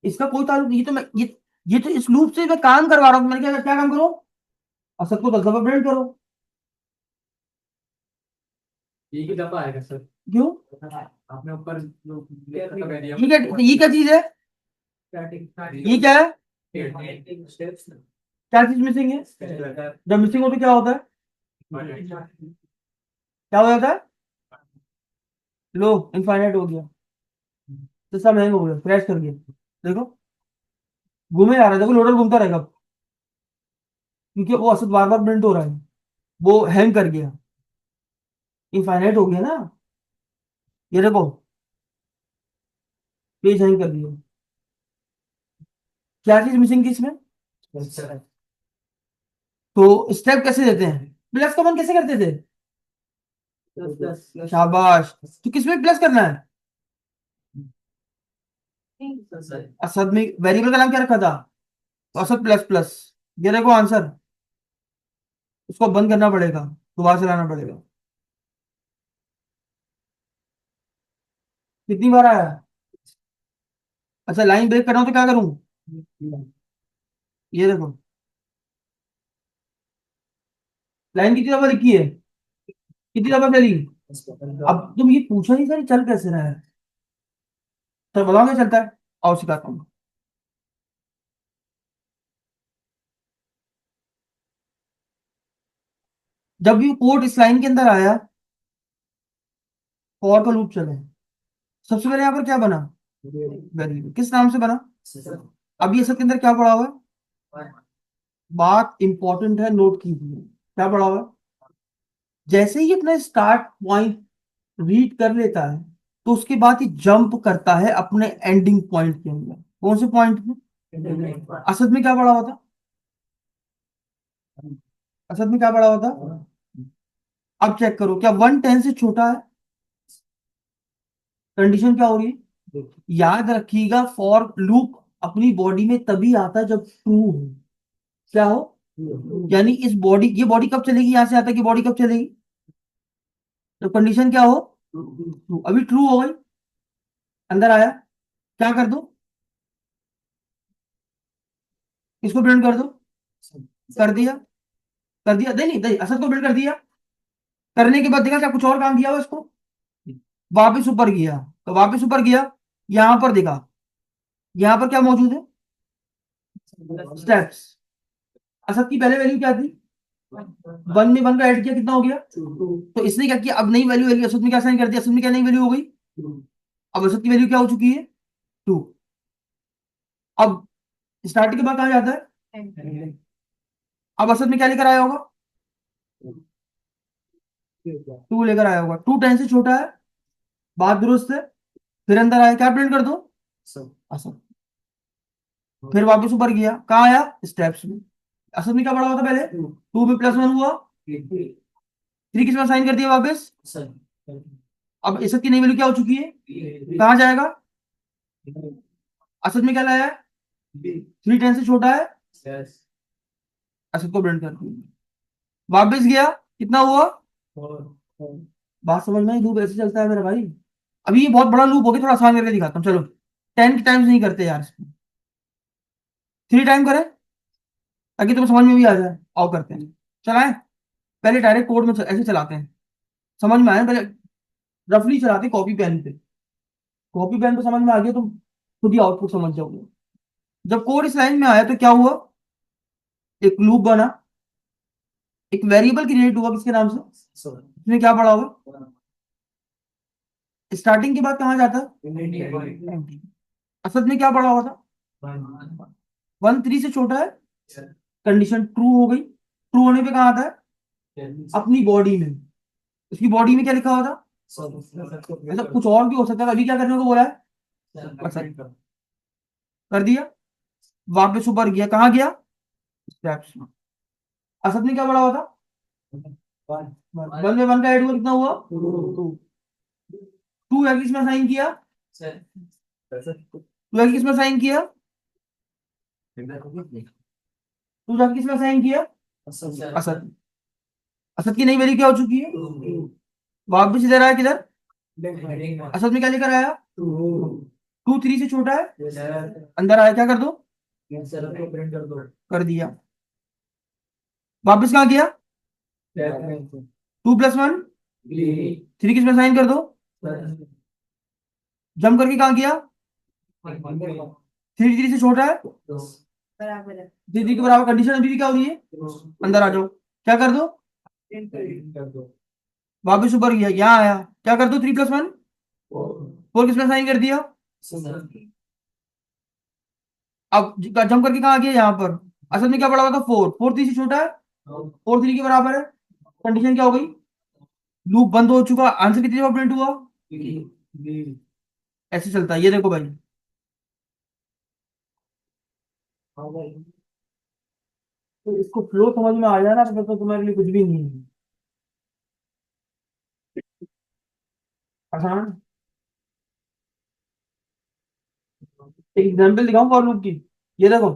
इसका कोई ताल्लुक नहीं, ये तो मैं ये तो इस लूप से मैं काम करवा रहा हूँ। मैंने क्या क्या काम करो? असद को 10 दफा प्रिंट करो। एक ही दफा आएगा सर। क्यों? आपने ऊपर जो ये क्या, ये क्या चीज है? ये क्या है? स्टेप्स क्या चीज मिसिंग है? जब मिसिंग हो तो क्या होता है? क्या हो जाता है? लो, इनफाइनाइट हो गया। तो सब हैंग हो गया, क्रैश कर गया। देखो, घूमे जा रहा है, देखो लोडर घूमता रहेगा, क्योंकि वो असद बार बार प्रिंट हो रहा है, वो हैंग कर गया, इनफाइनाइट हो गया ना। ये देखो, पेज हैंग कर दिया। क्या चीज मिसिंग थी इसमें? तो स्टेप कैसे देते हैं? प्लस का वन कैसे करते थे? शाबाश। तो किसमें प्लस करना है? असद में वेरिएबल का नाम क्या रखा था? तो असद प्लस प्लस। ये देखो आंसर। उसको बंद करना पड़ेगा, दोबारा चलाना पड़ेगा। कितनी बार आया? अच्छा लाइन ब्रेक करना हो तो क्या करूं? ये देखो, लाइन कितनी दफा लिखी है, कितनी दफा चली? अब तुम ये पूछो नहीं सर चल कैसे रहा है, तो बताओ क्या चलता है। आओ सिखाता हूँ। जब भी कोड इस लाइन के अंदर आया, फॉर का लूप चले, सबसे पहले यहाँ पर क्या बना? वेरिएबल। किस नाम से बना? अब ये सब के अंदर क्या पड़ा हुआ है? बात इंपॉर्टेंट है, नोट कीजिए। क्या पड़ा हुआ है? जैसे ही अपना स्टार्ट पॉइंट रीड कर लेता है, तो उसके बाद ही जंप करता है अपने एंडिंग पॉइंट के अंदर। कौन से पॉइंट में? असद में क्या पड़ा हुआ था? असद में क्या पड़ा हुआ था? अब चेक करो, क्या 110 से छोटा है? कंडीशन क्या हो रही है? याद रखिएगा, फॉर लूप अपनी बॉडी में तभी आता है जब ट्रू हो। क्या हो? यानी इस बॉडी, ये बॉडी कब चलेगी, यहां से आता है कि बॉडी कब चलेगी? तो कंडीशन क्या हो? ट्रू। अभी ट्रू हो गई, अंदर आया, क्या कर दो? इसको प्रिंट कर दो। कर दिया? कर दिया? नहीं नहीं नहीं, असद को प्रिंट कर दिया। करने के बाद देखा क्या कुछ और काम किया हुआ इसको? वापिस ऊपर गया, तो वापिस ऊपर गया, यहां पर देखा, यहां पर क्या मौजूद है? स्टेप्स। असद की पहले वैल्यू क्या थी? 1 में 1 का ऐड किया, कितना हो गया? तो इसने क्या किया, अब नई वैल्यू वैल्यू असद में क्या साइन कर दिया, असद में क्या नई वैल्यू हो गई? अब असद की वैल्यू क्या हो चुकी है? 2। अब स्टार्टिंग के बाद कहा जाता है? अब असद में क्या लेकर आया होगा? 2 लेकर आया होगा। 2 10 से छोटा है, बात दुरुस्त है। फिर अंदर आया, क्या प्रिंट कर दो? असद। फिर वापस ऊपर गया, कहाँ आया? स्टेप्स में। असद में क्या पड़ा हुआ था पहले? 2 में +1 हुआ, 3 किस में साइन कर दिया वापस। सर अब असद की नई वैल्यू क्या हो चुकी है, कहाँ जाएगा, असद में क्या लाया है, 3 10 से छोटा है, यस असद को ब्लेंड कर दिया, वापस गया, कितना हुआ। और बात समझ में, लूप ऐसे चलता है मेरा भाई। अभी ये बहुत बड़ा लूप हो गया, थोड़ा आसान करके दिखाता हूँ, चलो 10 टाइम्स नहीं करते यार इसको, 3 टाइम करें ताकि तुम्हें समझ में भी आ जाए। आओ करते हैं, चलाएं। पहले डायरेक्ट कोड में ऐसे चलाते हैं, समझ में आया, पहले रफली चलाते हैं कॉपी पेन पे। कॉपी पेन पे समझ में आ गया तो खुद ही आउटपुट समझ जाओगे। जब कोड इस लाइन में आया तो क्या हुआ, एक लूप बना, एक वेरिएबल क्रिएट हुआ, किसके नाम से, सर इसमें क्या पड़ा होगा, स्टार्टिंग के बाद कहाँ जाता है, असद में क्या पड़ा हुआ था, 1 3 से छोटा है, कंडीशन ट्रू हो गई, ट्रू होने पे कहाँ आता है, अपनी बॉडी में, उसकी बॉडी में क्या लिखा हुआ था, ऐसा कुछ और भी हो सकता है, अभी क्या करने को बोला है, कर दिया, वापस ऊपर गया, कहाँ गया, स्टेप्स में, असद में क्या पड़ा हुआ था, 1 में 1 का ऐड हुआ, कितना हुआ, 2, 2 है किसमें साइन किया, 2 है किसमें साइन किया, 2 जाके किसमें साइन किया, असद, असद की नई वैल्यू क्या हो चुकी है, वापस इधर आया, किधर, असद में क्या लेकर आया, 2 3 से छोटा है, अंदर आया, क्या कर दो, कर दिया, वापस कहाँ गया, 2 + 1 3 किसमें साइन कर दो, जम करके कहाँ गया, 3 3 से छोटा है, बराबर है 3 3 के बराबर, कंडीशन अभी भी क्या हो रही है, अंदर आ जाओ, क्या कर दो, वापस ऊपर गया, यहाँ आया, क्या कर दो, 3 + 1 4 किसमें साइन कर दिया, अब जम करके कहाँ गया, यहाँ पर, असल में क्या पड़ा हुआ था, 4 4 3 से छोटा है, 4 3 के बराबर है, कंडीशन क्या हो गई, लूप बंद हो चुका, आंसर कितनी जगह प्रिंट हुआ, ऐसे चलता है, ये देखो भाई, तो इसको फ्लो समझ में आ जाए ना, तो फिर तो तुम्हारे लिए कुछ भी नहीं है, आसान। एक एग्जाम्पल दिखाऊं फॉर लूप की, ये देखो,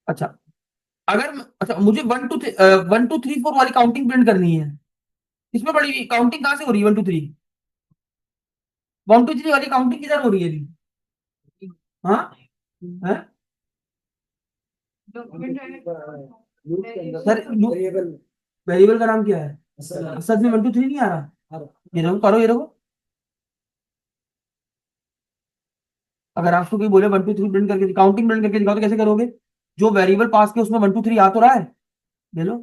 अच्छा, अच्छा मुझे 1 2 3 वाली काउंटिंग प्रिंट करनी है, इसमें बड़ी काउंटिंग कहाँ से हो रही है, 1 2 3, 1 2 3 वाली काउंटिंग किधर हो रही है अभी? हाँ, है सर, वेरिएबल का नाम क्या है, सच में 1 2 3 नहीं आ रहा, ये देखो, करो ये देखो, अगर आपको कोई बोले 1 2 3 प्रिंट करके, काउंटिंग प्रिंट करके दिखाओ, तो कैसे करोगे, जो वेरिएबल पास के उसमें 1 2 3 आ तो रहा है, ले लो,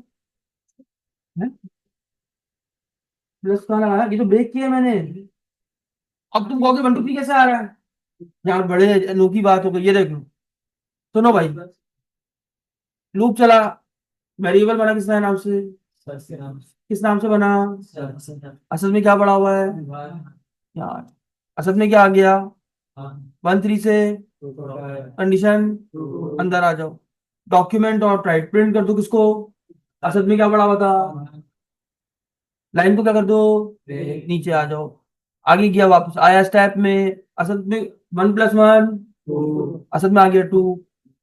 प्लस कहाँ लगाया, ये तो ब्रेक किया मैंने, अब तुम कहोगे 1 2 3 कैसे आ रहा है, यहाँ बड़े अनोखी बात हो गई, ये देख लो, सुनो भाई, लूप चला, वेरिएबल बना किसका नाम से, किस नाम से बना, असल में क्या पड़ा हुआ है यार, असल में क्या आ गया, 1 3 से कंडीशन, अंदर आ जाओ, डॉक्यूमेंट और राइट प्रिंट कर दो किसको, असल में क्या पड़ा हुआ था, लाइन को क्या कर दो, नीचे आ जाओ, आगे गया, वापस आया स्टेप में, असल में 1 + 1, असल में आ गया 2,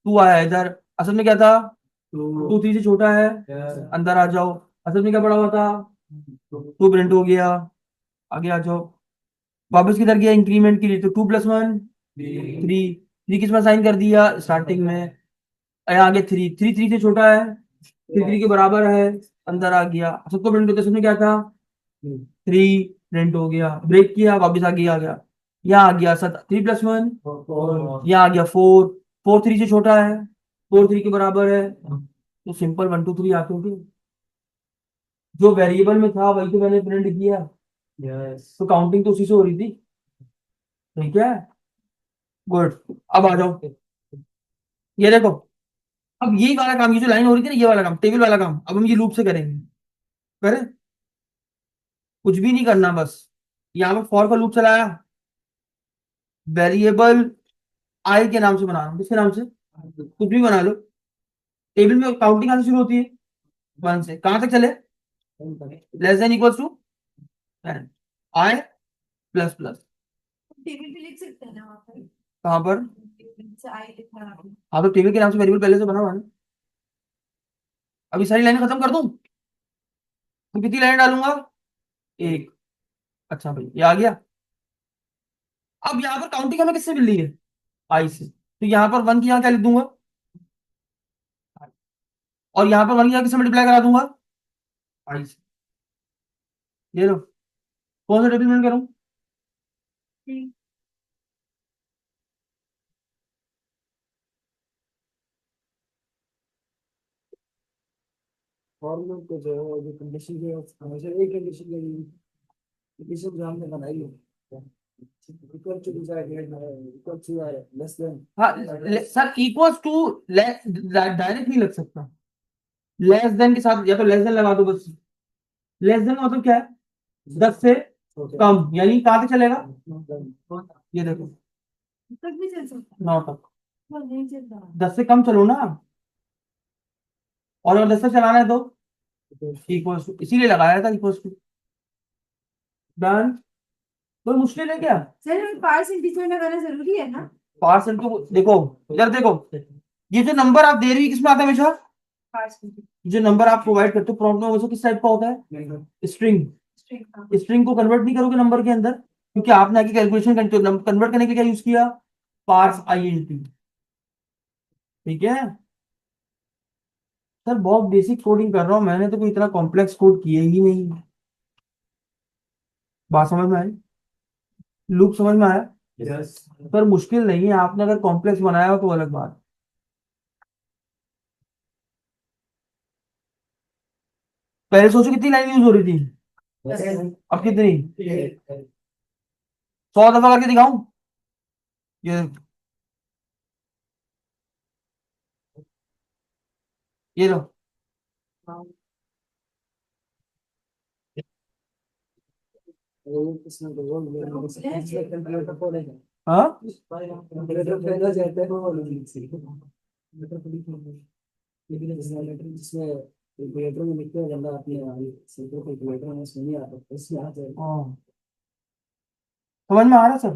2 आया इधर, असल में क्या था, 2 3 से छोटा है, अंदर आ जाओ, असल में क्या पड़ा हुआ था, 2 प्रिंट हो गया, आगे आ जाओ, वापस किधर गया, इंक्रीमेंट के लिए, तो 2 + 1 3, 3 किसमें साइन कर दिया, स्टार्टिंग में, आगे 3 3 3 से छोटा है, 3 3 के बराबर है, अंदर आ गया, सबको प्रिंट करते उसमें क्या था, 3 प्रिंट हो गया, ब्रेक किया, वापस आगे आ गया, यहाँ आ गया 3 + 1, यहाँ आ गया 4, 4 3 से छोटा है, 4 3 के बराबर है, तो सिंपल 1 2 3 आते होंगे, जो वेरिएबल में था वही तो मैंने प्रिंट किया, तो काउंटिंग तो उसी से हो रही थी, ठीक है, गुड, अब आ जाओ, ये देखो, अब यही वाला काम, ये जो लाइन हो रही थी ना, ये वाला काम, टेबल वाला काम, अब हम ये लूप से करेंगे, करें, कुछ भी नहीं करना, बस यहाँ पर फॉर का लूप चलाया, वेरिएबल आई के नाम से बना रहा हूँ, किसके नाम से, कुछ भी बना लो, टेबल में काउंटिंग कहाँ से शुरू होती है, 1 से, कहाँ तक चले, less than equals to i plus plus. TV पे लिख सकते हैं ना वहाँ पर, कहाँ पर? जैसे आई लिखा है आपने। हाँ तो टीवी के नाम से वेरिएबल पहले से बना हुआ है ना। अभी सारी लाइनें खत्म कर दूं तो कितनी लाइन डालूंगा? एक। अच्छा भाई ये आ गया। अब यहाँ पर काउंटिंग हमें किससे मिल रही है? आई से। तो यहाँ पर वन की यहाँ क्या लिख दूंगा? और यहाँ पर वन की यहाँ किससे मल्टीप्लाई करा दूंगा? आई से। ये लो। कौन सा टेबल में करूँ? और लोग को जो है जो कंडीशन है हमेशा एक कंडीशन लगेगी, कंडीशन जो हमने बनाई है इक्वल टू डिजाइड इक्वल टू लेस देन। हाँ सर इक्वल्स टू डायरेक्ट नहीं लग सकता। लेस देन के साथ या तो लेस देन लगा दो बस। लेस देन मतलब क्या है? 10 से कम, यानी कहाँ तक चलेगा? ये देखो तक भी चल सकता 9 तक। है, नहीं चल रहा। 10 से कम चलो ना। और अगर 10 से चलाना है तो इक्वल्स टू, इसीलिए लगाया था इक्वल्स टू। डन। कोई मुश्किल है क्या? सर पार्स इंटीजर में करना जरूरी है ना? पार्सेंट को देखो, इधर देखो। ये जो नंबर आप दे रही है किसमें आता है हमेशा? पार्स जो नंबर आप प्रोवाइड करते हो प्रॉम्प्ट में वो किस टाइप का होता है? स्ट्रिंग। स्ट्रिंग। स्ट्रिंग को कन्वर्ट नहीं करोगे नंबर के अंदर, क्योंकि आपने आगे कैलकुलेशन कन्वर्ट करने के लिए क्या यूज किया? Parse INT. ठीक है सर, बहुत बेसिक कोडिंग कर रहा हूँ मैंने, तो कोई इतना कॉम्प्लेक्स कोड किए ही नहीं। बात समझ में आई? लूप समझ में आया? यस। सर मुश्किल नहीं है, आपने अगर कॉम्प्लेक्स बनाया हो तो अलग बात। पहले सोचो कितनी लाइन यूज हो रही थी, अब कितनी? 100 दफा करके दिखाऊं? ये ये लो। हाँ हाँ, समझ में आ रहा सर।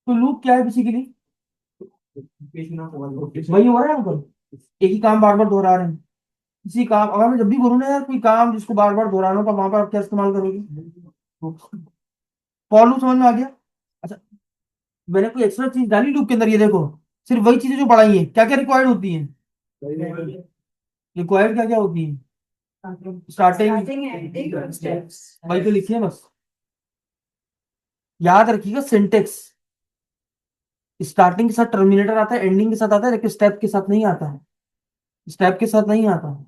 तो लूप क्या है बेसिकली? वही हो रहा है यहाँ पर, एक ही काम बार बार दोहरा रहे हैं। इसी काम, अगर मैं जब भी बोलूँ ना यार कोई काम जिसको बार बार दोहराना हो तो वहां पर आप क्या इस्तेमाल करोगे? फॉर लूप समझ में आ गया? अच्छा, मैंने कोई एक्स्ट्रा चीज डाली लूप के अंदर? ये देखो, सिर्फ वही चीजें जो पढ़ाई है। क्या क्या रिक्वायर्ड होती है? रिक्वायर्ड क्या क्या होती है? स्टार्टिंग। वही तो लिखिए बस। याद रखिएगा सिंटेक्स। स्टार्टिंग के साथ टर्मिनेटर आता है, एंडिंग के साथ आता है, लेकिन स्टेप के साथ नहीं आता है। स्टेप के साथ नहीं आता है।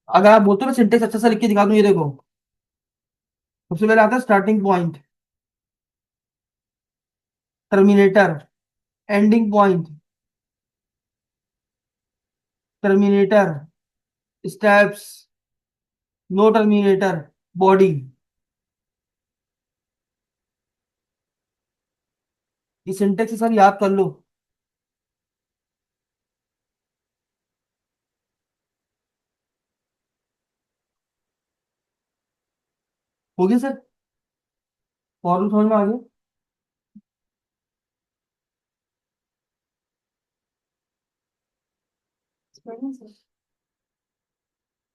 अगर आप बोलते हो मैं सिंटेक्स अच्छा सा लिख के दिखा दूं, ये देखो। सबसे पहले आता है starting point, terminator, ending point, terminator, steps, no terminator, body. ये सिंटेक्स सर याद कर लो। हो गया सर? फॉर्मूला समझ में आ गया?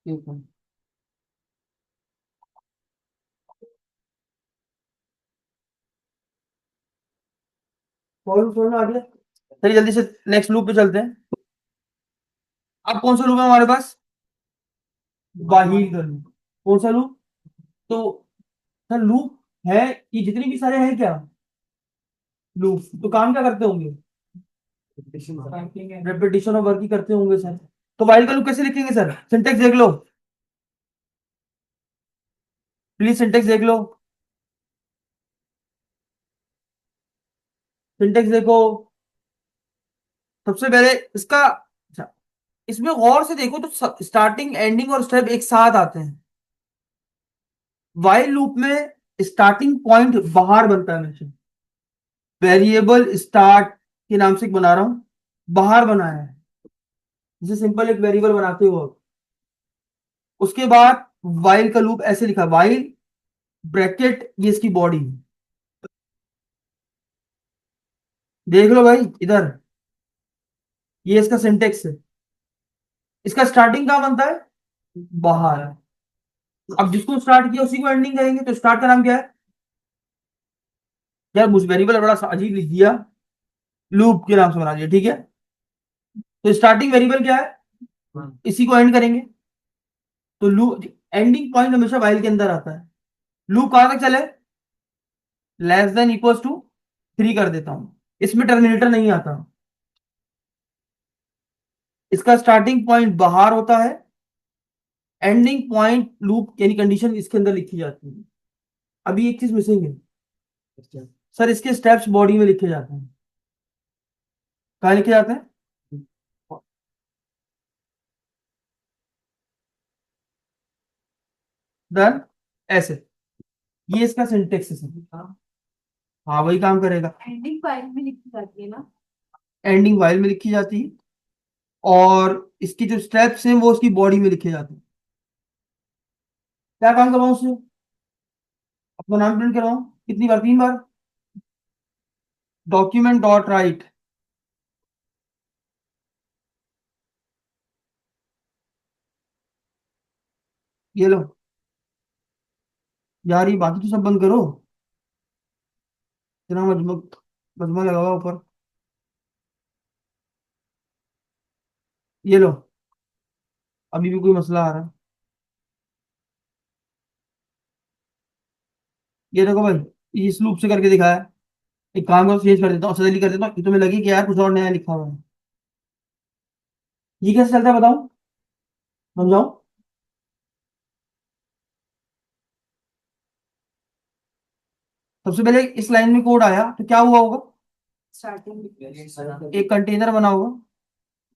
ठीक है। फॉर्मूला समझ में आ गया? चलिए जल्दी से नेक्स्ट लूप पे चलते हैं। अब कौन सा लूप है हमारे पास? बाहील का लूप। कौन सा लूप? तो सर लूप है, ये जितने भी सारे हैं क्या लूप, तो काम क्या करते होंगे? रेपिटेशन ऑफ वर्क ही करते होंगे सर। तो वाइल का लूप कैसे लिखेंगे सर? सिंटेक्स देख लो, प्लीज सिंटेक्स देख लो। सिंटेक्स देखो। सबसे पहले इसका, अच्छा, इसमें गौर से देखो तो स्टार्टिंग एंडिंग और स्टेप एक साथ आते हैं। वाइल लूप में स्टार्टिंग पॉइंट बाहर बनता है हमेशा। वेरिएबल स्टार्ट के नाम से एक बना रहा हूं, बाहर बनाया है। जैसे सिंपल एक वेरिएबल बनाते हो, उसके बाद वाइल का लूप ऐसे लिखा, वाइल ब्रैकेट, ये इसकी बॉडी। देख लो भाई इधर, ये इसका सिंटेक्स है। इसका स्टार्टिंग कहाँ बनता है? बाहर। अब जिसको स्टार्ट किया उसी को एंडिंग कहेंगे, तो स्टार्ट का नाम क्या है? यार मुझे वेरिएबल बड़ा सा अजीब लिख दिया, लूप के नाम से बना दिया, ठीक है। तो स्टार्टिंग वेरिएबल क्या है? इसी को एंड करेंगे। तो लूप एंडिंग पॉइंट हमेशा वाइल के अंदर आता है। लूप कहां तक चले? लेस देन इक्वल्स टू 3 कर देता हूं, इसमें टर्मिनेटर नहीं आता। इसका स्टार्टिंग पॉइंट बाहर होता है, एंडिंग पॉइंट लूप यानी कंडीशन इसके अंदर लिखी जाती है। अभी एक चीज मिसिंग है सर, इसके स्टेप्स बॉडी में लिखे जाते हैं। कहाँ लिखे जाते हैं? डन, ऐसे। ये इसका सिंटेक्स है सर। हाँ वही काम करेगा। एंडिंग फाइल में लिखी जाती है ना। एंडिंग वाइल में लिखी जाती है, और इसकी जो स्टेप्स हैं वो उसकी बॉडी में लिखे जाते हैं। क्या काम करवाऊं उससे? अपना नाम प्रिंट करवाऊं? कितनी बार? 3 बार। डॉक्यूमेंट डॉट राइट, ये लो। यार ये बाकी तो सब बंद करो, इतना मजमू मजमा लगा हुआ ऊपर। ये लो, अभी भी कोई मसला आ रहा है। ये देखो भाई, ये इस लूप से करके दिखाया है। एक काम करो, चेंज कर देता हूँ, सजेली कर देता हूँ कि तुम्हें लगे कि यार कुछ और नया लिखा हुआ है। ये कैसे चलता है बताओ, समझाओ। सबसे पहले इस लाइन में कोड आया तो क्या हुआ होगा? स्टार्टिंग एक कंटेनर बना होगा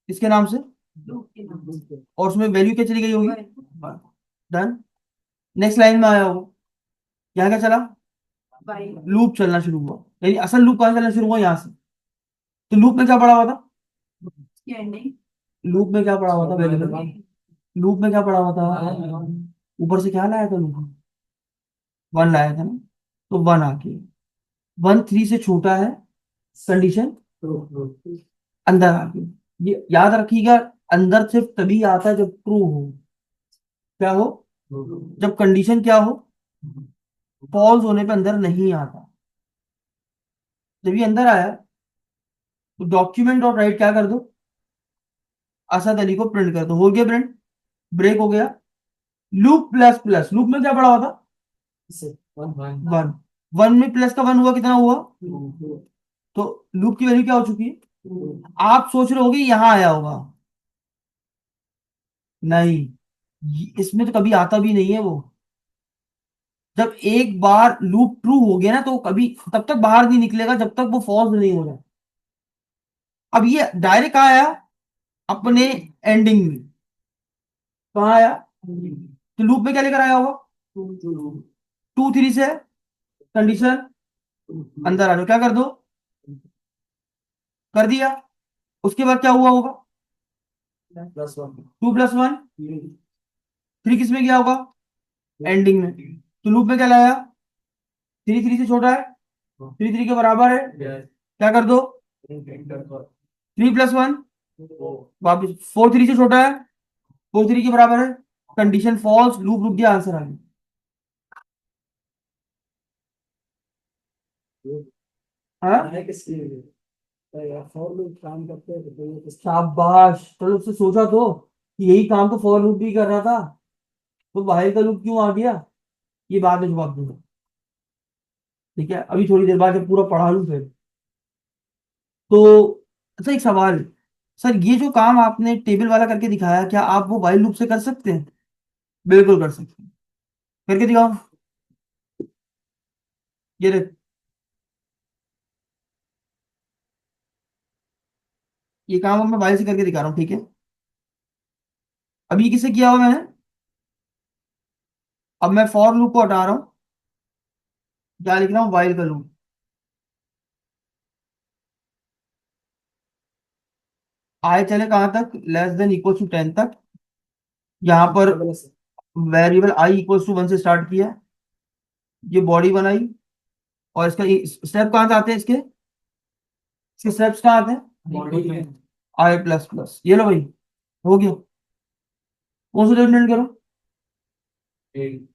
इसके नाम से, लूप के नाम से। और उसमें वैल्यू क्या चली गई होगी? डन। नेक्स्ट लाइन में आया होगा, यहाँ क्या चला? फाइल लूप चलना शुरू हुआ, यानी असल लूप कहाँ चलना शुरू हुआ? यहाँ से। तो लूप में क्या पड़ा हुआ था? की एंडिंग लूप में क्या पड़ा हुआ था वेरिएबल? लूप में क्या पड़ा हुआ था? ऊपर से क्या लाया था लूप? 1 लाया था ना, तो 1 आ गया। 1 3 से छोटा है, कंडीशन अंदर आ गई। ये याद रखिएगा, अंदर सिर्फ तभी आता है जब ट्रू हो। क्या हो? जब कंडीशन क्या हो? फॉल्स होने पे अंदर नहीं आता। जब ये अंदर आया तो डॉक्यूमेंट डॉट राइट क्या कर दो? असद अली को प्रिंट कर दो। हो गया प्रिंट, ब्रेक हो गया। लूप प्लस प्लस, लूप में क्या पड़ा हुआ था? 1। 1 में प्लस का 1 हुआ, कितना हुआ? तो लूप की वैल्यू क्या हो चुकी है? आप सोच रहे होगे यहाँ आया होगा, नहीं, इसमें तो कभी आता भी नहीं है वो। जब एक बार लूप ट्रू हो गया ना, तो कभी तब तक बाहर नहीं निकलेगा जब तक वो फॉल्स नहीं हो जाए। अब ये डायरेक्ट आया अपने एंडिंग में, कहाँ आया? तो लूप में क्या लेकर आया होगा? 2 3 से कंडीशन अंदर आ जाओ, क्या कर दो? कर दिया। उसके बाद क्या हुआ होगा? प्लस 1 2 + 1 3 किस में गया होगा? एंडिंग में। तो लूप में क्या लाया? 3 3 से छोटा है, 3 3 के बराबर है, क्या कर दो? 3 + 1 वापिस। 4 3 से छोटा है, 4 3 के बराबर है, कंडीशन फॉल्स, लूप रुक गया, आंसर आ गया। हाँ है किसके लिए? फॉर लूप काम करते हैं तो ये शाबाश, चलो उससे सोचा तो कि यही काम तो फॉर लूप भी कर रहा था, तो बाहर का लूप क्यों आ गया? ये बाद में जवाब दूंगा, ठीक है। अभी थोड़ी देर बाद जब पूरा पढ़ा लूं फिर। तो अच्छा एक सवाल, सर ये जो काम आपने टेबल वाला करके दिखाया, क्या आप वो वाइल लूप से कर सकते हैं? बिल्कुल कर सकते हैं, करके दिखाओ। ये देख, ये काम अब मैं वाइल से करके दिखा रहा हूँ, ठीक है। अभी किसे किया हुआ मैंने? अब मैं फॉर लूप को हटा रहा हूँ, क्या लिख रहा हूँ? वाइल का लूप। आए चले कहाँ तक? लेस देन इक्वल टू 10 तक। यहाँ पर वेरिएबल आई इक्वल्स टू 1 से स्टार्ट किया, ये बॉडी बनाई, और इसका स्टेप कहाँ से आते हैं, इसके स्टेप्स कहाँ आते हैं, बॉडी में आई प्लस प्लस, ये लो भाई, हो गया। कौन सा डिफरेंट करो, एक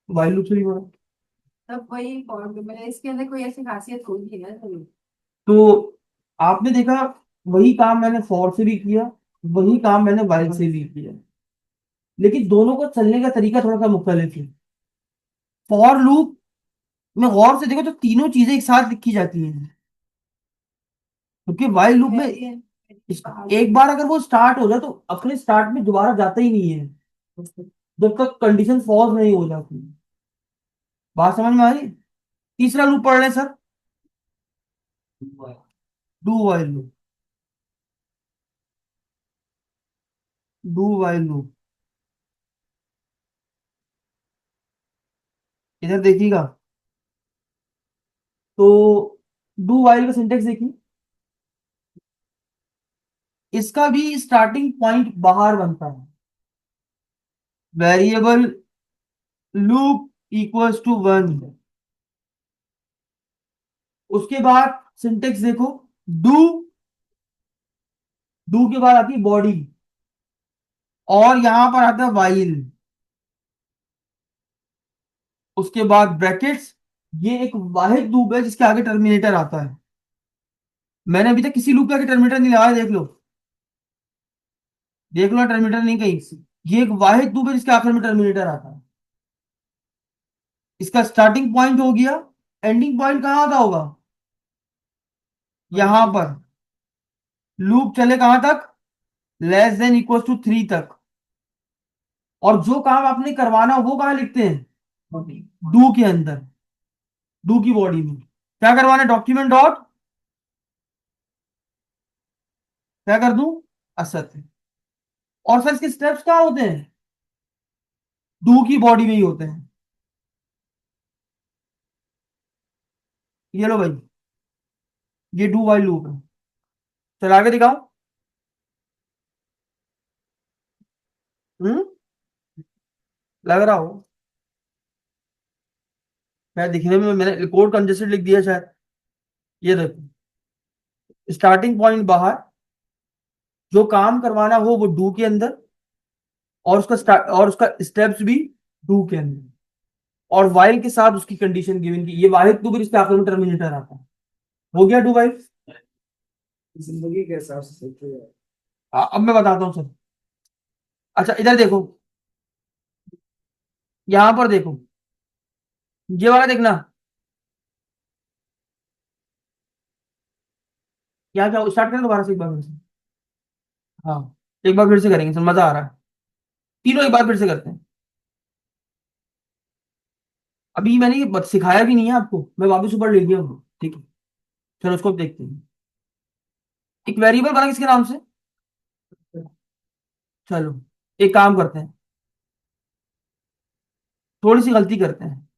वाइल लूप से भी करो। तब वही मतलब इसके अंदर कोई ऐसी खासियत होगी ना जरूर। तो आपने देखा, वही काम मैंने फॉर से भी किया, वही काम मैंने वाइल से भी किया, लेकिन दोनों का चलने का तरीका थोड़ा सा मुख्तलिफ है। फॉर लूप में गौर से देखो तो तीनों चीजें एक साथ लिखी जाती हैं, क्योंकि वाइल लूप में एक बार अगर वो स्टार्ट हो जाए तो अपने स्टार्ट में दोबारा जाता ही नहीं है, जब तक कंडीशन फॉल्स नहीं हो जाती। बात समझ में आ रही? तीसरा लूप पढ़ रहे हैं sir, do while loop. Do while loop, इधर देखिएगा, तो डू वाइल का सिंटेक्स देखिए, इसका भी स्टार्टिंग पॉइंट बाहर बनता है, वेरिएबल लूप इक्वल्स टू 1। उसके बाद सिंटेक्स देखो, डू, डू के बाद आती है बॉडी, और यहां पर आता है वाइल, उसके बाद ब्रैकेट्स। ये एक वाहिद लूप है जिसके आगे टर्मिनेटर आता है, मैंने अभी तक किसी लूप के आगे टर्मिनेटर नहीं लगाया, देख लो, देख लो, टर्मिनेटर नहीं कहीं। ये एक वाहिद लूप है जिसके आखिर में टर्मिनेटर आता है। इसका स्टार्टिंग पॉइंट हो गया, एंडिंग पॉइंट कहां आता होगा, यहां पर। लूप चले कहां तक, लेस देन इक्वल टू 3 तक, और जो काम आपने करवाना वो कहां लिखते हैं, डू के अंदर, डू की बॉडी में। क्या करवाना है, डॉक्यूमेंट डॉट, क्या कर दूं, असत्य। और सर इसके स्टेप्स कहाँ होते हैं, डू की बॉडी में ही होते हैं। ये लो भाई, ये डू वाइल लूप है। चला के दिखाओ। हम्म, लग रहा हो, मैं दिखने में मैंने कोड कंजेस्टेड लिख दिया शायद। ये देखो, स्टार्टिंग पॉइंट बाहर, जो काम करवाना हो वो डू के अंदर, और उसका स्टार्ट और उसका स्टेप्स भी डू के अंदर, और वाइल के साथ उसकी कंडीशन गिवन की, ये वाहिद टू, फिर इसके आखिर में टर्मिनेटर आता है। हो गया डू वाइल। जिंदगी के हिसाब से सोचो यार। अब मैं बताता हूँ सर। अच्छा इधर देखो, यहां पर देखो, ये वाला देखना, क्या क्या स्टार्ट करें दोबारा से एक बार फिर से। हाँ, एक बार फिर से करेंगे सर, मजा आ रहा है, तीनों एक बार फिर से करते हैं। अभी मैंने ये सिखाया भी नहीं है आपको, मैं वापस ऊपर ले गया हूँ, ठीक है। चलो उसको देखते हैं। एक वेरिएबल बना किसके नाम से, चलो एक काम करते हैं, थोड़ी सी गलती करते हैं,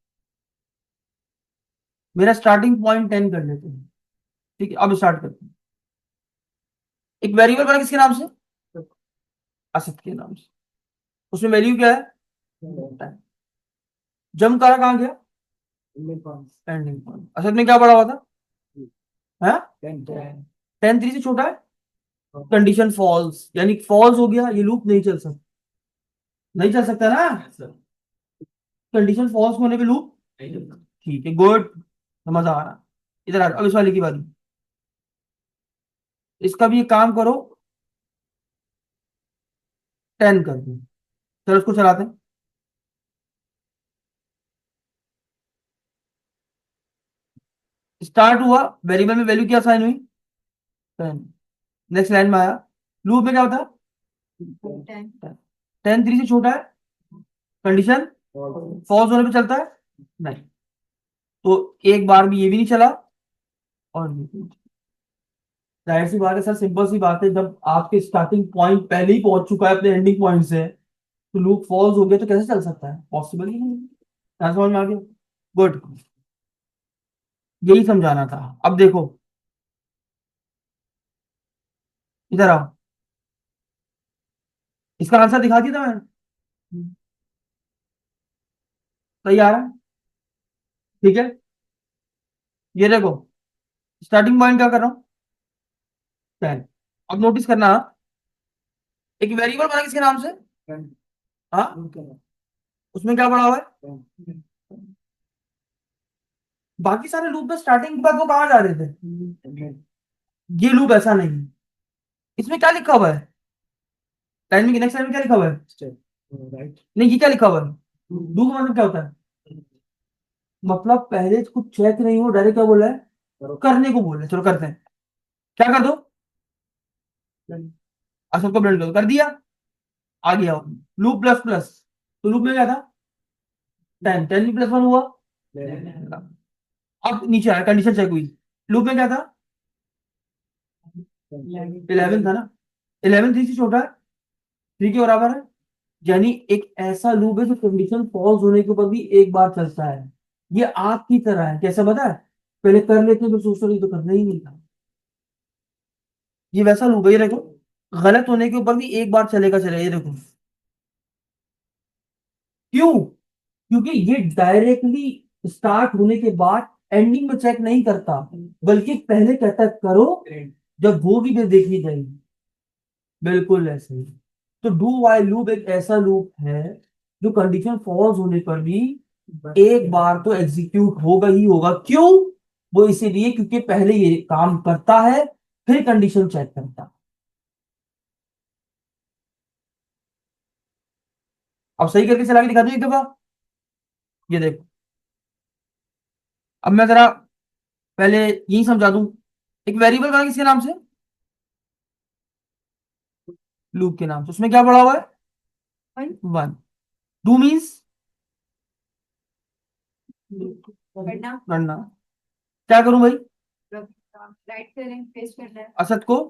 मेरा स्टार्टिंग पॉइंट 10 कर लेते हैं, ठीक है। अब स्टार्ट करते हैं। एक वेरिएबल बना किसके नाम से, असद के नाम से, उसमें वैल्यू क्या है, 10। जम करा कहाँ गया, एंडिंग पॉइंट। असद में क्या पड़ा हुआ था, है 10 3 से छोटा है, कंडीशन फॉल्स, यानी फॉल्स हो गया, ये लूप नहीं चल सकता, नहीं चल सकता ना, कंडीशन फॉल्स होने पे लूप, ठीक है, गुड, मजा आ रहा। इधर आ जाओ, अब इस वाले की बारी, इसका भी एक काम करो, 10 कर दो। चलो उसको चलाते हैं। स्टार्ट हुआ, वेरिएबल में वैल्यू क्या साइन हुई, 10। नेक्स्ट लाइन में आया, लूप में क्या होता है, 10 3 से छोटा है, कंडीशन फॉल्स होने पे चलता है, नहीं, तो एक बार भी ये भी नहीं चला, और ये भी नहीं। जाहिर सी बात है सर, सिंपल सी बात है, जब आपके स्टार्टिंग पॉइंट पहले ही पहुंच चुका है अपने एंडिंग पॉइंट से, तो लूप फॉल्स हो गया तो कैसे चल सकता है, पॉसिबल ही नहीं। क्या समझ में आ गया, गुड, यही समझाना था। अब देखो, इधर आओ, इसका आंसर दिखा दिया था मैंने, सही आ रहा है, ठीक है। ये देखो स्टार्टिंग पॉइंट क्या कर रहा हूँ, 10। अब नोटिस करना, एक वेरिएबल बना किसके नाम से, हाँ, उसमें क्या पड़ा हुआ है, बाकी सारे लूप में स्टार्टिंग के बाद वो कहाँ जा रहे थे, ये लूप ऐसा नहीं है। इसमें क्या लिखा हुआ है, लाइन में नेक्स्ट लाइन में क्या लिखा हुआ है, राइट। नहीं ये क्या लिखा हुआ है, डू का मतलब क्या होता है, मतलब पहले कुछ चेक नहीं हो डायरेक्ट क्या बोला है, करने को बोल रहे हैं। चलो करते हैं, क्या कर दो, अच्छा सबको ब्लेंड कर दिया, आ गया लूप प्लस प्लस, तो लूप में क्या था 10, 10 प्लस 1 हुआ, अब नीचे आया कंडीशन चेक हुई, लूप में क्या था 11 था ना, 11 3 से छोटा है, 3 के बराबर है, यानी एक ऐसा लूप है जो कंडीशन फॉल्स होने के ऊपर भी एक बार चलता है। ये आग की तरह है, कैसे पता है, पहले कर लेते तो सोचते नहीं तो करना ही नहीं था, ये वैसा लूप है। ये देखो गलत होने के ऊपर भी एक बार चलेगा चलेगा, ये देखो क्यों, क्योंकि ये डायरेक्टली स्टार्ट होने के बाद एंडिंग में चेक नहीं करता, बल्कि पहले कहता है करो, जब होगी फिर देखी जाएगी, बिल्कुल ऐसे ही। तो डू वाइल लूप एक ऐसा लूप है जो कंडीशन फॉल्स होने पर भी एक बार तो एग्जीक्यूट होगा ही होगा, क्यों, वो इसीलिए क्योंकि पहले ये काम करता है फिर कंडीशन चेक करता है। अब सही करके चला के दिखा दूं एक दफा, ये देखो, अब मैं जरा पहले यही समझा दूं, एक वेरिएबल बना किसके नाम से, लूप के नाम से, उसमें क्या पड़ा हुआ है 1, डू मीन्स करना, गणना, क्या करूं भाई, राइट करें, पेस्ट करना है, असत को,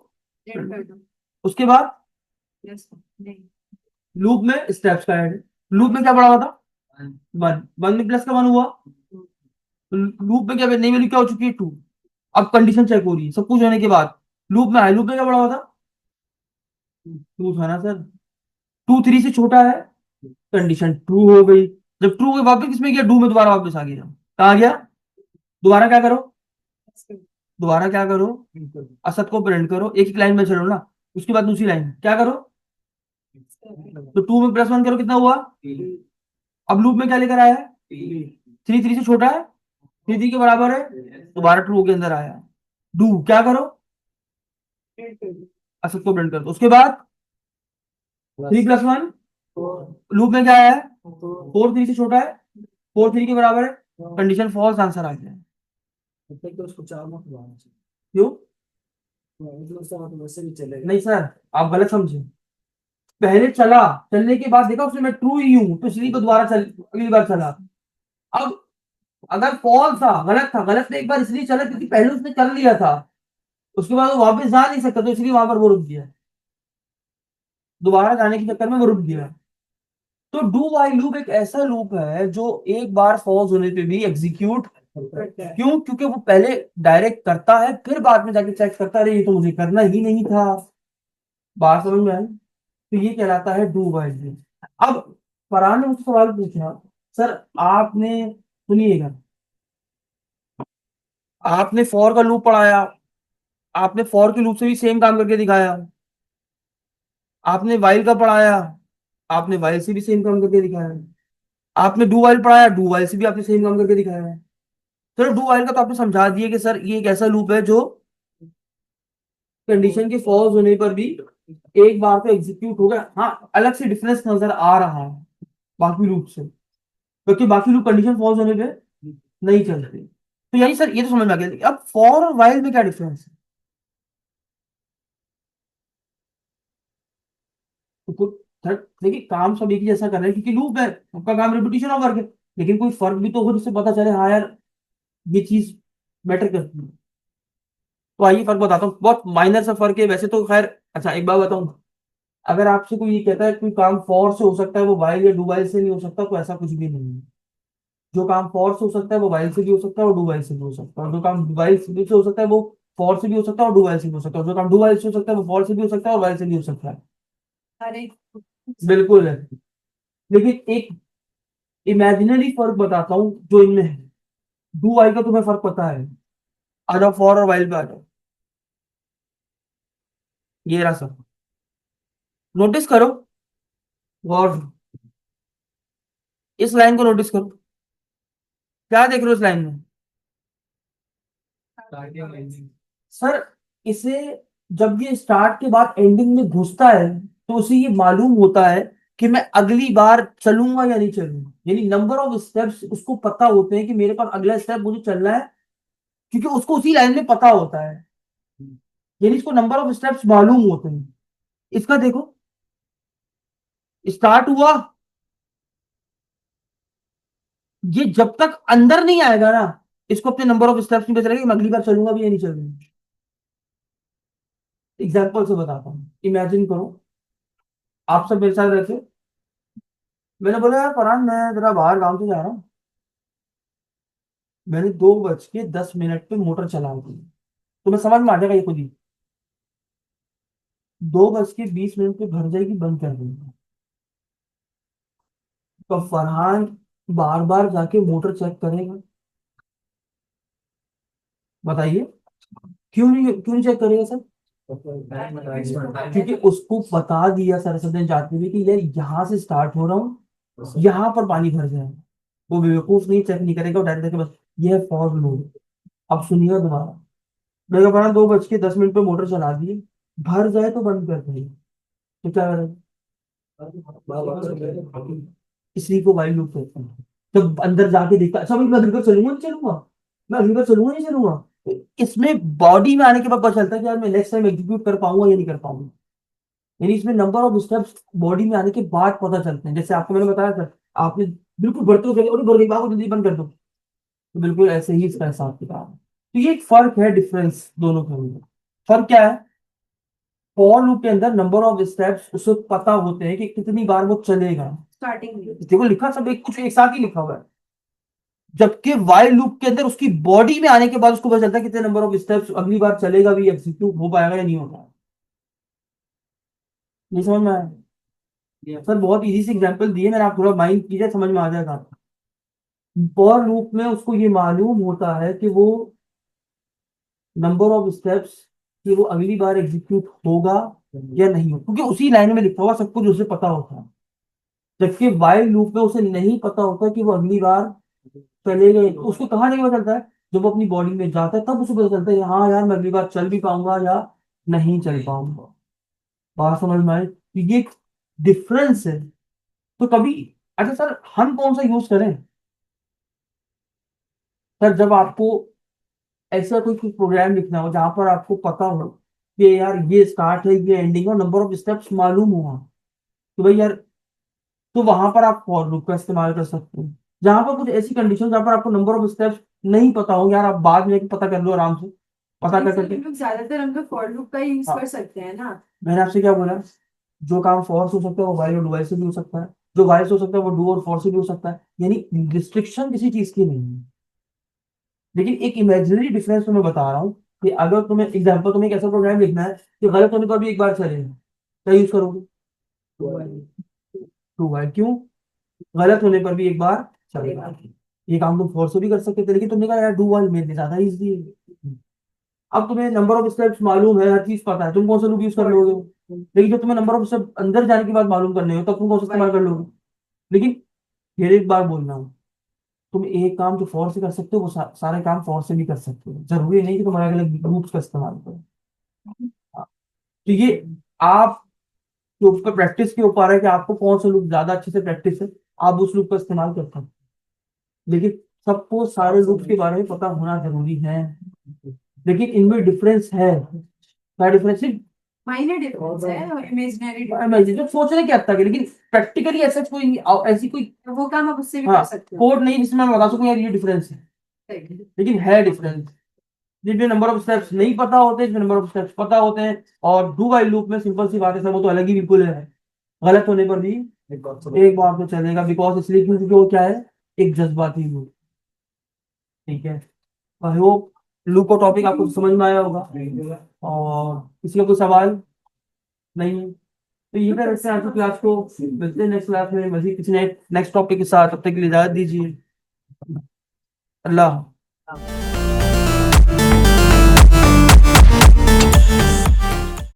प्रिंट कर दो, उसके बाद प्लस नहीं, लूप में स्टेप्स का ऐड, लूप में क्या पड़ा हुआ था 1, 1 में प्लस का 1 हुआ, लूप में क्या नई वैल्यू क्या हो चुकी है 2, अब कंडीशन चेक हो रही है सब कुछ होने के बाद, लूप में आए, लूप में क्या पड़ा हुआ था 2 था ना सर, 2 3 से छोटा है, कंडीशन ट्रू हो गई, जब ट्रू हो गई वापस किसमें गया, डू में दोबारा वापस आ गया, कहा गया, दोबारा क्या करो, दोबारा क्या करो, असत को प्रिंट करो, एक एक लाइन में चलो ना, उसके बाद दूसरी लाइन क्या करो, तो 2 में प्लस 1 करो कितना हुआ, अब लूप में क्या लेकर आया है 3, 3 से छोटा है, 3 3 के बराबर है, दोबारा ट्रू के अंदर आया, डू क्या करो, असत को प्रिंट कर दो, उसके बाद 3 + 1, लूप में क्या आया है 4, 3 से छोटा है, 4 3 के बराबर है, कंडीशन फॉल्स, आंसर आ गया, तो उसको 4 मत लगाना चाहिए, क्यों, मतलब उसका मतलब वैसे भी चलेगा। नहीं सर आप गलत समझे, पहले चला, चलने के बाद देखा उसमें मैं ट्रू ही हूं तो इसलिए तो दोबारा चल, अगली बार चला, अब अगर फॉल्स था, गलत था, गलत ने एक बार इसलिए चला क्योंकि पहले उसने कर लिया था, उसके बाद वो वापस जा नहीं सकता तो इसलिए वहां पर वो रुक गया, दोबारा जाने के चक्कर में वो रुक गया। तो डू वाइल लूप एक ऐसा लूप है जो एक बार फॉल्स होने पे भी एग्जीक्यूट, क्यों, क्योंकि वो पहले डायरेक्ट करता है फिर बाद में जाके चेक करता है, ये तो मुझे करना ही नहीं था, बात समझ में आई, तो ये कहलाता है डू वाइल लूप। अब फरहान ने मुझसे सवाल पूछा, सर आपने, सुनिएगा, आपने फॉर का लूप पढ़ाया, आपने फॉर के लूप से भी सेम काम करके दिखाया, आपने वाइल का पढ़ाया, आपने वाइल से भी सेम काम करके दिखाया, आपने डू वाइल पढ़ाया, डू वाइल से भी आपने सेम काम करके दिखाया है। चलो डू वाइल का तो आपने समझा दिया कि सर ये एक ऐसा लूप है जो कंडीशन के फॉल्स होने पर भी एक बार तो एग्जीक्यूट होगा, हाँ अलग से डिफरेंस नजर आ रहा है बाकी लूप से, क्योंकि बाकी लूप कंडीशन फॉल्स होने पे नहीं चलते, तो यही सर ये तो समझ में आ गया, अब फॉर और वाइल में क्या डिफरेंस है, तो देखिए काम सब एक ही जैसा कर रहे हैं क्योंकि लूप है, सबका काम रिपीटिशन ऑफ वर्क है, लेकिन कोई फर्क भी तो हो जिससे पता चले हाँ यार ये चीज मैटर करती है। तो आइए फर्क बताता हूँ, बहुत माइनर सा फर्क है वैसे तो, खैर अच्छा एक बात बताऊं, अगर आपसे कोई ये कहता है कोई काम फॉर से हो सकता है वो वाइल या डू वाइल से नहीं हो सकता, तो ऐसा कुछ भी नहीं है, जो काम फॉर से हो सकता है वो वाइल से भी हो सकता है और डू वाइल से भी हो सकता है, और जो काम वाइल से हो सकता है वो फॉर से भी हो सकता है और डू वाइल से भी हो सकता है, और जो काम डू वाइल से हो सकता है वो फॉर से भी हो सकता है और वाइल से भी हो सकता है। अरे बिल्कुल है। लेकिन एक इमेजिनरी फर्क बताता हूँ जो इनमें है। डू वाइल का तुम्हें फर्क पता है? आ जाओ, फॉर और वाइल पे आ जाओ। ये रहा सब, नोटिस करो, गौर से। इस लाइन को नोटिस करो, क्या देख रहे हो इस लाइन में? सर, इसे जब ये स्टार्ट के बाद एंडिंग में घुसता है तो उसे ये मालूम होता है कि मैं अगली बार चलूंगा या नहीं चलूंगा। यानी नंबर ऑफ स्टेप्स उसको पता होते हैं कि मेरे पास अगला स्टेप मुझे चलना है, क्योंकि उसको उसी लाइन में पता होता है। यानी इसको नंबर ऑफ स्टेप्स मालूम होते हैं। इसका देखो, स्टार्ट हुआ, ये जब तक अंदर नहीं आएगा ना, इसको अपने नंबर ऑफ स्टेप्स में पता चलेगा कि मैं अगली बार चलूंगा भी या नहीं चलूंगा। एग्जाम्पल से बताता हूँ, इमेजिन करो आप सब मेरे साथ रहते। मैंने बोला यार फरहान, मैं जरा बाहर गांव से जा रहा हूँ। मैंने 2:10 पे मोटर चला दी। तो मैं समझ में आ जाएगा ये खुद ही, 2:20 पे भर जाएगी, बंद कर देंगे। तो फरहान बार बार जाके मोटर चेक करेगा? बताइए, क्यों नहीं चेक करेगा सर? क्योंकि उसको बता दिया सरस्वती ने जाते हुए कि यार यहाँ से स्टार्ट हो रहा हूँ, यहाँ पर पानी भर जाए। वो बेवकूफ नहीं, चेक नहीं करेगा, वो डायरेक्ट बस ये है फॉर लूप। अब सुनिएगा दोबारा। मैंने कहा 2:10 पे मोटर चला दिए, भर जाए तो बंद कर देंगे, तो क्या करेगा? इसी को वाइल्ड लूप कहते हैं। जब अंदर जाके देखता अच्छा भाई मैं अगली बार चलूंगा नहीं चलूंगा, मैं अगली बार चलूंगा नहीं चलूंगा, तो इसमें बॉडी में आने के बाद पता चलता है कि यार मैं नेक्स्ट टाइम एग्जीक्यूट कर पाऊंगा या नहीं कर पाऊंगा। यानी इसमें नंबर ऑफ स्टेप्स बॉडी में आने के बाद पता चलते हैं। जैसे आपको मैंने बताया था, आपने बिल्कुल बढ़ते हुए और भर गई, बात को जल्दी बंद कर दो, तो बिल्कुल ऐसे ही इसका हिसाब किताब है। तो ये एक फर्क है, डिफरेंस दोनों के अंदर। फर्क क्या है? फॉर लूप के अंदर नंबर ऑफ स्टेप्स उसे पता होते हैं कि कितनी बार वो चलेगा। स्टार्टिंग में। देखो लिखा सब एक कुछ एक साथ ही लिखा हुआ है। जबकि वाइल लूप के अंदर उसकी बॉडी में आने के बाद उसको पता चलता है कितने नंबर ऑफ स्टेप्स अगली बार चलेगा भी, एग्जीक्यूट हो पाएगा या नहीं होगा। नहीं समझ में आया? सर बहुत इजी से एग्जांपल दिए मैंने, आप थोड़ा माइंड कीजिए, समझ में आ जाएगा आपको। फॉर लूप में उसको ये मालूम होता है कि वो नंबर ऑफ स्टेप्स कि वो अगली बार एग्जीक्यूट होगा या नहीं होगा, क्योंकि उसी लाइन में लिखा हुआ सब कुछ उसे पता होता है। जबकि वाइल लूप में उसे नहीं पता होता कि वो अगली बार चलेगा। तो उसको कहाँ जाके पता चलता है? जब वो अपनी बॉडी में जाता है तब उसे पता चलता है हाँ यार मैं अगली बार चल भी पाऊंगा या नहीं चल पाऊंगा। बात समझ में आए? तो ये डिफरेंस है। तो कभी, अच्छा सर हम कौन सा यूज करें? सर जब आपको ऐसा कोई प्रोग्राम लिखना हो जहां पर आपको पता हो कि यार ये स्टार्ट है ये एंडिंग है और नंबर ऑफ स्टेप्स मालूम हुआ, तो भाई यार, तो वहां पर आप फॉर लूप का इस्तेमाल कर सकते हैं। जहां पर कुछ ऐसी कंडीशन जहां पर आपको नंबर ऑफ स्टेप्स नहीं पता हो, यार आप बाद में जाके पता कर लो आराम से, पता कर करके। हम लोग ज्यादातर हम लोग फॉर लूप का यूज हाँ, कर सकते हैं ना। मैंने आपसे क्या बोला? जो काम फॉर से हो सकता है वो वाइल और डू वाइल से भी हो सकता है, जो वाइल से हो सकता है वो डू और फॉर से भी हो सकता है। यानी रिस्ट्रिक्शन किसी चीज की नहीं है। लेकिन एक इमेजिनरी डिफरेंस तो मैं बता रहा हूँ कि अगर तुम्हें एग्जाम्पल, तुम्हें एक ऐसा प्रोग्राम लिखना है कि गलत होने पर भी एक बार चलेगा, क्या यूज करोगे? Do while. क्यों? गलत होने पर भी एक बार चलेगा। ये काम तुम फोर से भी कर सकते थे, लेकिन तुमने कहा यार डू वाइल मेरे लिए ज्यादा इजी है। अब तुम्हें नंबर ऑफ स्टेप्स मालूम है, हर चीज पता है, तुम कौन सा लूप यूज कर लोगे? लेकिन जब तुम्हें नंबर ऑफ स्टेप अंदर जाने के बाद मालूम करने हो तब तुम कौन सा इस्तेमाल कर लोगे? लेकिन फिर एक बार बोल रहा हूँ, तुम एक काम जो फोर से कर सकते हो वो सारे काम फोर से भी कर सकते हो। जरूरी नहीं कि तुम अलग अलग लूप्स का इस्तेमाल करो। हाँ, तो ये आप के ऊपर प्रैक्टिस के ऊपर है कि आपको कौन सा लूप ज्यादा अच्छे से प्रैक्टिस है, आप उस लूप का इस्तेमाल करते हैं। लेकिन सबको सारे लूप्स के बारे में पता होना जरूरी है। लेकिन इनमें डिफरेंस है। क्या डिफरेंस है? माइनर डिफरेंस है और इमेजिनरी मैं डिफरेंस। जो सोचने की हद तक है, लेकिन प्रैक्टिकली ऐसा कोई ऐसी कोई, वो काम आप उससे भी हाँ, कर सकते हो। कोड नहीं जिसमें मैं बता सकूं यार ये डिफरेंस है। Right. लेकिन है डिफरेंस। जिसमें नंबर ऑफ स्टेप्स नहीं पता होते, जिसमें नंबर ऑफ स्टेप्स पता होते हैं। और डू वाइल लूप में सिंपल सी बात है सर, वो तो अलग ही बिल्कुल है। गलत होने पर भी एक बार तो चलेगा, बिकॉज इसलिए क्योंकि वो क्या है, एक जज्बाती लूप। ठीक है, आई होप लूप का टॉपिक आपको समझ में आया होगा। और किसी का कोई सवाल नहीं? तो ये कर रखते हैं आज की क्लास को, मिलते हैं नेक्स्ट क्लास में मजीद किसी नेक्स्ट टॉपिक के साथ, तब तक के लिए इजाजत दीजिए। अल्लाह।